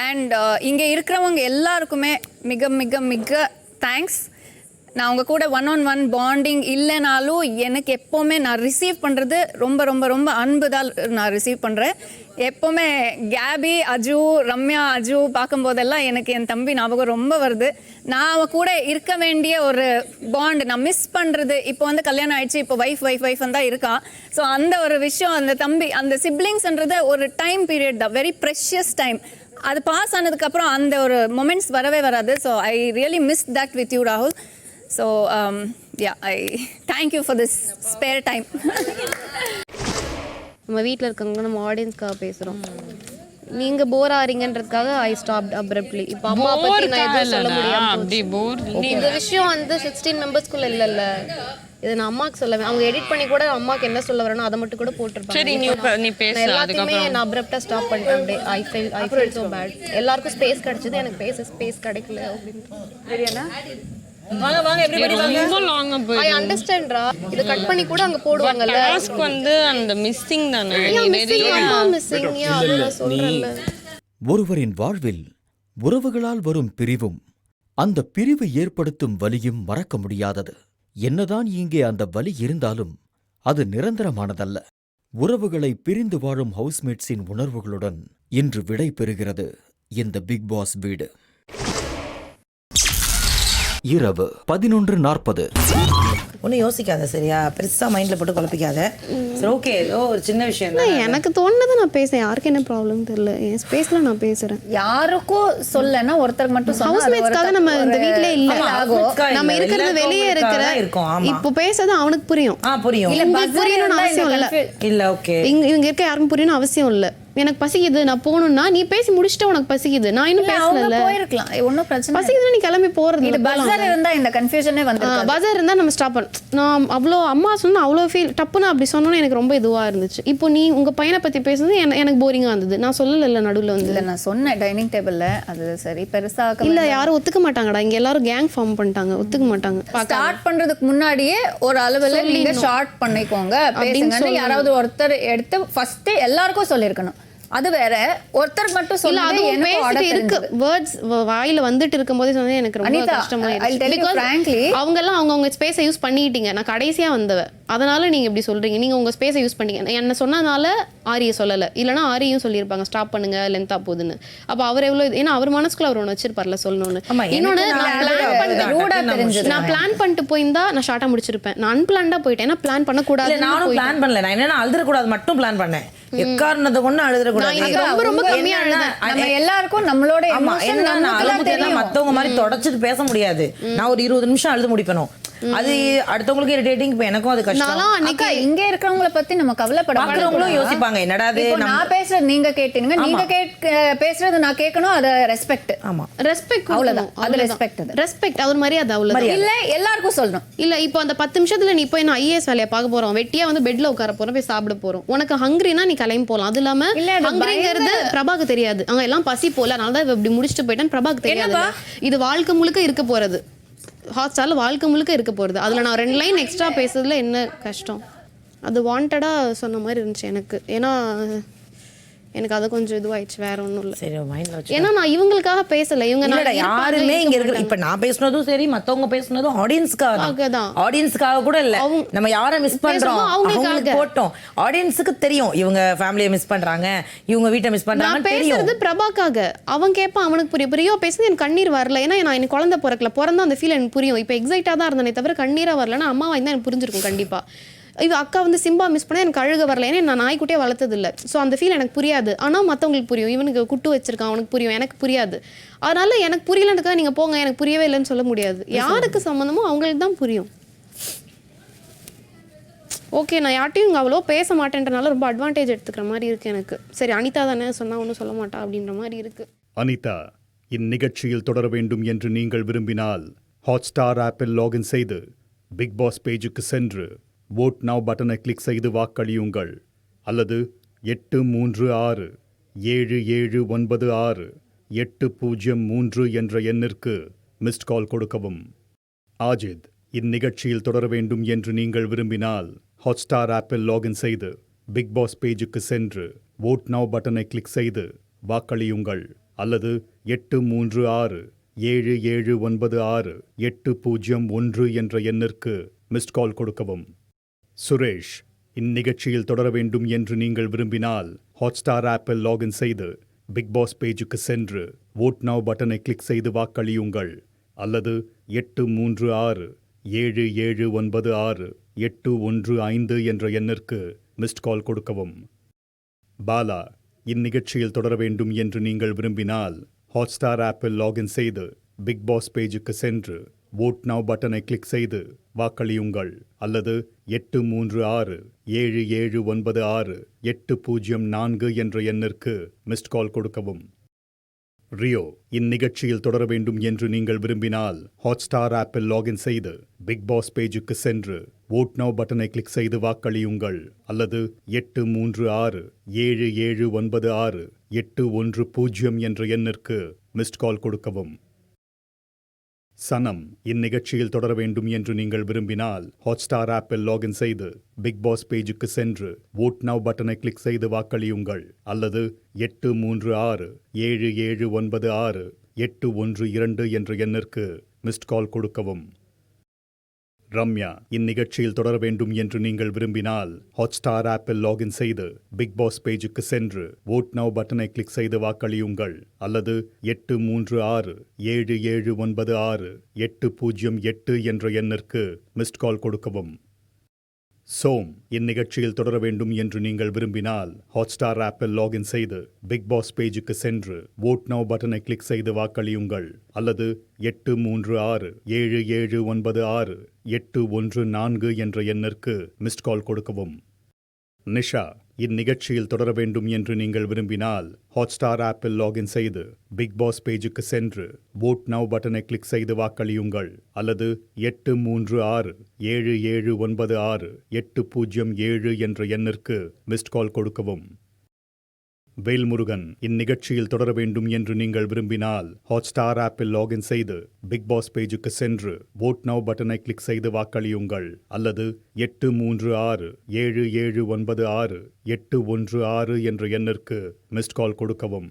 And இங்கே இருக்கிறவங்க எல்லாருக்குமே மிக மிக மிக தேங்க்ஸ். நான் உங்கள் கூட 1-on-1 பாண்டிங் இல்லைனாலும் எனக்கு எப்போவுமே நான் ரிசீவ் பண்ணுறது ரொம்ப ரொம்ப ரொம்ப அன்பு தான் நான் ரிசீவ் பண்ணுறேன். எப்போவுமே கேபி, அஜு, ரம்யா, அஜு பார்க்கும்போதெல்லாம் எனக்கு என் தம்பி ஞாபகம் ரொம்ப வருது. நான் அவன் கூட இருக்க வேண்டிய ஒரு பாண்ட் நான் மிஸ் பண்ணுறது. இப்போ வந்து கல்யாணம் ஆயிடுச்சு, இப்போ வைஃப் தான் இருக்கான். ஸோ அந்த ஒரு விஷயம், அந்த தம்பி, அந்த சிப்ளிங்ஸ்ன்றது ஒரு டைம் பீரியட் தான், வெரி ப்ரெஷியஸ் டைம். அது பாஸ் ஆனதுக்கப்புறம் அந்த ஒரு மொமெண்ட்ஸ் வரவே வராது. So I really miss that with you ராகுல். So yeah, I thank you for this spare time. நம்ம வீட்டில் இருக்கவங்க நம்ம ஆடியன்ஸ்க்காக பேசுகிறோம். நீங்கள் போர் ஆறீங்கன்றதுக்காக ஐ ஸ்டாப்ட் அப்ரப்ட்லி. இப்போ அம்மா பற்றி நான் எதுவும் சொல்ல முடியாது. இந்த விஷயம் வந்து 16 மெம்பர்ஸ்குள்ளே இல்லைல்ல, இதை நான் அம்மாவுக்கு சொல்லுவேன். அவங்க எடிட் பண்ணி கூட அம்மாவுக்கு என்ன சொல்ல வரணும் அதை மட்டும் கூட போட்டிருப்பாங்க. எல்லாத்தையுமே நான் அப்ரப்டாக ஸ்டாப் பண்ணிட்டேன். I feel so bad. எல்லாருக்கும் ஸ்பேஸ் கிடைச்சது, எனக்கு பேச ஸ்பேஸ் கிடைக்கல அப்படின்ட்டு. வாங்க எவ்ரிபடி வாங்க. ரொம்ப லாங்கா போய் ஐ அண்டர்ஸ்டாண்ட்ரா. இது கட் பண்ணி கூட அங்க போடுவாங்கல. டாஸ்க் வந்து அந்த மிஸ்ஸிங் தானே. மிஸ்ஸிங் நான் சொல்றேன்ல. ஒருவரின் வாழ்வில் உறவுகளால் வரும் பிரிவும் அந்த பிரிவு ஏற்படுத்தும் வலியும் மறக்க முடியாதது. என்னதான் இங்கே அந்த வலி இருந்தாலும் அது நிரந்தரமானதல்ல. உறவுகளை பிரிந்து வாழும் ஹவுஸ்மேட்ஸின் உணர்வுகளுடன் இன்று விடை பெறுகிறது இந்த பிக் பாஸ் வீடு. இரவு 11:40. ஒன்றும் யோசிக்காத சரியா, பெருசாக மைண்டில் போட்டு குழப்பிக்காத. சரி ஓகே, ஏதோ ஒரு சின்ன விஷயம் தான். எனக்கு தோணுனதை நான் பேசுறேன். யாருக்கு என்ன ப்ராப்ளம் தெரியல, என் ஸ்பேஸ்ல நான் பேசுறேன். யாருக்கும் சொல்லனா ஒருத்தருக்கு மட்டும் சொன்னா ஹவுஸ்மேட்ஸ்க்காக நம்ம இந்த வீட்ல இல்ல, நம்ம இருக்கிறது வெளியே இருக்கிற. இப்போ பேசுறது அவனுக்கு புரியும். புரியும். இல்ல புரியணும்னு அவசியம் இல்ல. இல்ல ஓகே, இங்க இருக்க யாருக்கும் புரியணும்னு அவசியம் இல்ல. எனக்கு பசிக்குது, நான் போகணும்னா நீ பேசி முடிச்சுட்டு உனக்கு பசிக்குது, நான் இன்னும் பேசல, போயிருக்கலாம், ஒன்றும் பிரச்சனை. பசிக்குதுன்னா நீ கிளம்பி போறது. இது பஜார் இருந்தா இந்த கன்ஃபியூஷனே வந்து பஜார் இருந்தா நம்ம ஸ்டாப் பண்ண. நான் அவ்வளோ அம்மா சொன்னா அவ்வளோ ஃபீல் டப்புன்னு அப்படி சொன்னோன்னு எனக்கு ரொம்ப இதுவா இருந்துச்சு. இப்போ நீ உங்க பையனை பத்தி பேசுறது எனக்கு போரிங்கா இருந்தது. நான் சொல்லல நடுவில் வந்து. இல்லை நான் சொன்னேன் டைனிங் டேபிள்ல, அது சரி பெருசா இல்ல, யாரும் ஒத்துக்க மாட்டாங்கடா. இங்க எல்லாரும் கேங் ஃபார்ம் பண்ணிட்டாங்க, ஒத்துக்க மாட்டாங்க. ஸ்டார்ட் பண்றதுக்கு முன்னாடியே ஒரு அளவுல நீங்க ஷார்ட் பண்ணிக்கோங்க, பேசுங்க. யாராவது ஒருத்தர் எடுத்து ஃபர்ஸ்ட் எல்லாருக்கும் சொல்லிருக்கணும். அது வேற, ஒருத்தர் மட்டும் சொல்ல அது இருக்கு. வேர்ட்ஸ் வாயில வந்துட்டு இருக்கும்போதே சொன்னது எனக்கு ரொம்ப கஷ்டமா இருந்துச்சு. அவங்க எல்லாம் அவங்க ஸ்பேஸை யூஸ் பண்ணிட்டீங்க. நான் கடைசியா வந்தவ. அதனால் நீங்கள் இப்படி சொல்கிறீங்க, நீங்கள் உங்கள் ஸ்பேஸை யூஸ் பண்ணிங்க. என்ன சொன்னதுனால ஆரியை சொல்லலை, இல்லைனா ஆரியும் சொல்லியிருப்பாங்க ஸ்டாப் பண்ணுங்க லென்த்தாக போகுதுன்னு. அப்போ அவர் எவ்வளோ, ஏன்னா அவர் மனசுக்குள்ள அவர் ஒன்று வச்சிருப்பார்ல சொல்லணும்னு. இன்னொன்று நான் பிளான் பண்ணிட்டு போயிருந்தா நான் ஷார்ட்டாக முடிச்சிருப்பேன். நான் அன்பிளான்டாக போயிட்டேன், ஏன்னா பிளான் பண்ணக்கூடாது. நானும் பிளான் பண்ணல, நான் என்னன்னா அழுதுறக்கூடாது மட்டும் பிளான் பண்ணேன். எக்காரணத்தை கொண்டு அழுதுறக்கூடாது. ரொம்ப ரொம்ப கம்மியா நம்ம எல்லாருக்கும் நம்மளோட மத்தவங்க மாதிரி தொடச்சிட்டு பேச முடியாது. நான் ஒரு 20 நிமிஷம் அழுது முடிக்கணும். அது அடுத்தவங்களுக்கு இரிட்டேட்டிங், இப்போ எனக்கும் அது கஷ்டம். அக்கா இங்க இருக்கவங்கள பத்தி நம்ம கவலைப்படணும். யோசிப்பாங்க என்னடா அது நான் பேசுறது நீங்க கேட்டீங்க, நீங்க பேசுறது நான் கேட்கணும். அது ரெஸ்பெக்ட். ஆமா, ரெஸ்பெக்ட், அவ்வளவுதான். அது ரெஸ்பெக்ட், அது மரியாதை, அவ்வளவுதான். இல்ல எல்லாருக்கும் சொல்லணும். இல்ல இப்போ அந்த 10 நிமிஷத்துல நீ போய் நான் ஐஏஎஸ் வேலையை பார்க்க போறோம், வெட்டியா வந்து பெட்ல உட்கார போறோம், போய் சாப்பிட போறோம். உனக்கு ஹங்கிரினா நீ கிளம்பி போலாம். அது இல்லாம ஹங்கிரிங்கிறது பிரபாக்கு தெரியாது, அங்க எல்லாம் பசி போல, அதனால தான் இப்படி முடிச்சுட்டு போயிட்டேன். பிரபாக்கு தெரியாது. இது வாழ்க்கை முழுக்க இருக்க போறது, ஹாட்ஸ்டார்ல வாழ்க்கை முழுக்க இருக்க போகிறது. அதில் நான் 2 லைன் எக்ஸ்ட்ரா பேசுறதுல என்ன கஷ்டம்? அது வாண்டடாக சொன்ன மாதிரி இருந்துச்சு எனக்கு. ஏன்னா எனக்கு அது கொஞ்சம் இதுவாயிடுச்சு, வேற ஒன்றும் இல்லை. சரி, ஏன்னா நான் இவங்களுக்காக பேசலை. இவங்க யாருமே இங்க இருக்கு. இப்ப நான் பேசுனதும் சரி, மத்தவங்க பேசுனதும் ஆடியன்ஸ்க்காக தான். ஆடியன்ஸ்க்காக கூட இல்ல, நம்ம யாரை மிஸ் பண்றோம் அவங்களுக்கு போட்டோம். ஆடியன்ஸுக்கு தெரியும் இவங்க ஃபேமிலியை மிஸ் பண்றாங்க, இவங்க வீட்டை மிஸ் பண்றாங்க. பேசுறது பிரபாக்காக. அவன் கேட்பான், அவனுக்கு புரியும். பிரியோ பேசுறது எனக்கு கண்ணீர் வரல, ஏன்னா நான் எனக்கு குழந்தை பிறந்த அந்த ஃபீல் எனக்கு புரியும். இப்போ எக்ஸைட்டா தான் இருந்தேனே தவிர கண்ணீரா வரலன்னா அம்மாவா இருந்தால் எனக்கு புரிஞ்சிருக்கும் கண்டிப்பா. இது அக்கா வந்து சிம்பா மிஸ் பண்ண எனக்கு அழுக வரல, ஏன்னா நான் நாய்க்குட்டியே வளர்த்தது இல்லை. ஸோ அந்த ஃபீல் எனக்கு புரியாது. ஆனால் மற்றவங்களுக்கு புரியும். இவனுக்கு குட்டு வச்சிருக்கான், அவனுக்கு புரியும், எனக்கு புரியாது. அதனால எனக்கு புரியலன்றதுக்காக நீங்கள் போங்க எனக்கு புரியவே இல்லைன்னு சொல்ல முடியாது. யாருக்கு சம்மந்தமோ அவங்களுக்கு தான் புரியும். ஓகே, நான் யார்ட்டையும் இங்கே அவ்வளோ பேச மாட்டேன்றனால ரொம்ப அட்வான்டேஜ் எடுத்துக்கிற மாதிரி இருக்குது எனக்கு. சரி, அனிதா தானே சொன்னால் ஒன்றும் சொல்ல மாட்டா அப்படின்ற மாதிரி இருக்குது. அனிதா, இந்நிகழ்ச்சியில் தொடர வேண்டும் என்று நீங்கள் விரும்பினால் ஹாட்ஸ்டார் ஆப்பில் லாகின் செய்து பிக் பாஸ் பேஜுக்கு சென்று வோட் நவ் பட்டனை கிளிக் செய்து வாக்களியுங்கள். அல்லது 837-7796-803 என்ற எண்ணிற்கு மிஸ்ட் கால் கொடுக்கவும். ஆஜித், இந்நிகழ்ச்சியில் தொடர வேண்டும் என்று நீங்கள் விரும்பினால் ஹாட்ஸ்டார் ஆப்பில் லாகின் செய்து பிக் பாஸ் பேஜுக்கு சென்று வோட் நவ் பட்டனை கிளிக் செய்து வாக்களியுங்கள். அல்லது 837-7796-801 என்ற எண்ணிற்கு மிஸ்ட் கால் கொடுக்கவும். சுரேஷ், இந்நிகழ்ச்சியில் தொடர வேண்டும் என்று நீங்கள் விரும்பினால் ஹாட்ஸ்டார் ஆப்பில் லாகின் செய்து பிக் பாஸ் பேஜுக்கு சென்று வோட் நவ் பட்டனை கிளிக் செய்து வாக்களியுங்கள். அல்லது 837-7796-815 என்ற எண்ணிற்கு மிஸ்ட் கால் கொடுக்கவும். பாலா, இந்நிகழ்ச்சியில் தொடர வேண்டும் என்று நீங்கள் விரும்பினால் ஹாட்ஸ்டார் ஆப்பில் லாகின் செய்து பிக் பாஸ் பேஜுக்கு சென்று வோட் நவ் பட்டனை கிளிக் செய்து வாக்களியுங்கள். அல்லது 837-7796-804 என்ற எண்ணிற்கு மிஸ்ட் கால் கொடுக்கவும். ரியோ, இந்நிகழ்ச்சியில் தொடர வேண்டும் என்று நீங்கள் விரும்பினால் ஹாட்ஸ்டார் ஆப்பில் லாகின் செய்து பிக் பாஸ் பேஜுக்கு சென்று வோட் நவ் பட்டனை கிளிக் செய்து வாக்களியுங்கள். அல்லது 837-7796-810 என்ற எண்ணிற்கு மிஸ்ட் கால் கொடுக்கவும். சனம், இந்நிகழ்ச்சியில் தொடர வேண்டும் என்று நீங்கள் விரும்பினால் ஹாட்ஸ்டார் ஆப்பில் லாகின் செய்து பிக் பாஸ் பேஜுக்கு சென்று வோட் நவ் பட்டனை கிளிக் செய்து வாக்களியுங்கள். அல்லது 837-7796-812 என்ற எண்ணிற்கு மிஸ்ட் கால் கொடுக்கவும். ரம்யா, இந்நிகழ்ச்சியில் தொடர வேண்டும் என்று நீங்கள் விரும்பினால் ஹாட்ஸ்டார் ஆப்பில் லாகின் செய்து பிக் பாஸ் பேஜுக்கு சென்று வோட் நவ் பட்டனை கிளிக் செய்து வாக்களியுங்கள். அல்லது 837-7796-808 என்ற எண்ணிற்கு மிஸ்ட் கால் கொடுக்கவும். சோம், இந்நிகழ்ச்சியில் தொடர வேண்டும் என்று நீங்கள் விரும்பினால் ஹாட்ஸ்டார் ஆப்பில் லாகின் செய்து பிக் பாஸ் பேஜுக்கு சென்று வோட் நவ் பட்டனை கிளிக் செய்து வாக்களியுங்கள். அல்லது 837-7796-814 என்ற எண்ணிற்கு மிஸ்ட் கால் கொடுக்கவும். நிஷா, இந்நிகழ்ச்சியில் தொடர வேண்டும் என்று நீங்கள் விரும்பினால் ஹாட்ஸ்டார் ஆப்பில் லாகின் செய்து பிக் பாஸ் பேஜுக்கு சென்று வோட் நவ் பட்டனை கிளிக் செய்து வாக்களியுங்கள். அல்லது 837-7796-807 என்ற எண்ணிற்கு மிஸ்ட் கால் கொடுக்கவும். வேல்முருகன், இந்நிகழ்ச்சியில் தொடர வேண்டும் என்று நீங்கள் விரும்பினால் ஹாட்ஸ்டார் ஆப்பில் லாகின் செய்து பிக் பாஸ் பேஜுக்கு சென்று வோட் நவ் பட்டனை கிளிக் செய்து வாக்களியுங்கள். அல்லது 836-7796-816 என்ற எண்ணிற்கு மிஸ்ட் கால் கொடுக்கவும்.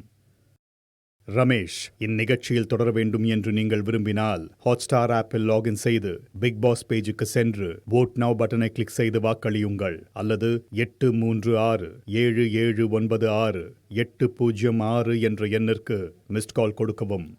ரமேஷ் இந்நிகழ்ச்சியில் தொடர வேண்டும் என்று நீங்கள் விரும்பினால் ஹாட்ஸ்டார் ஆப்பில் லாகின் செய்து பிக் பாஸ் பேஜுக்கு சென்று வோட் நவ் பட்டனை கிளிக் செய்து வாக்களியுங்கள் அல்லது 8367796806 என்ற எண்ணிற்கு மிஸ்ட் கால் கொடுக்கவும்.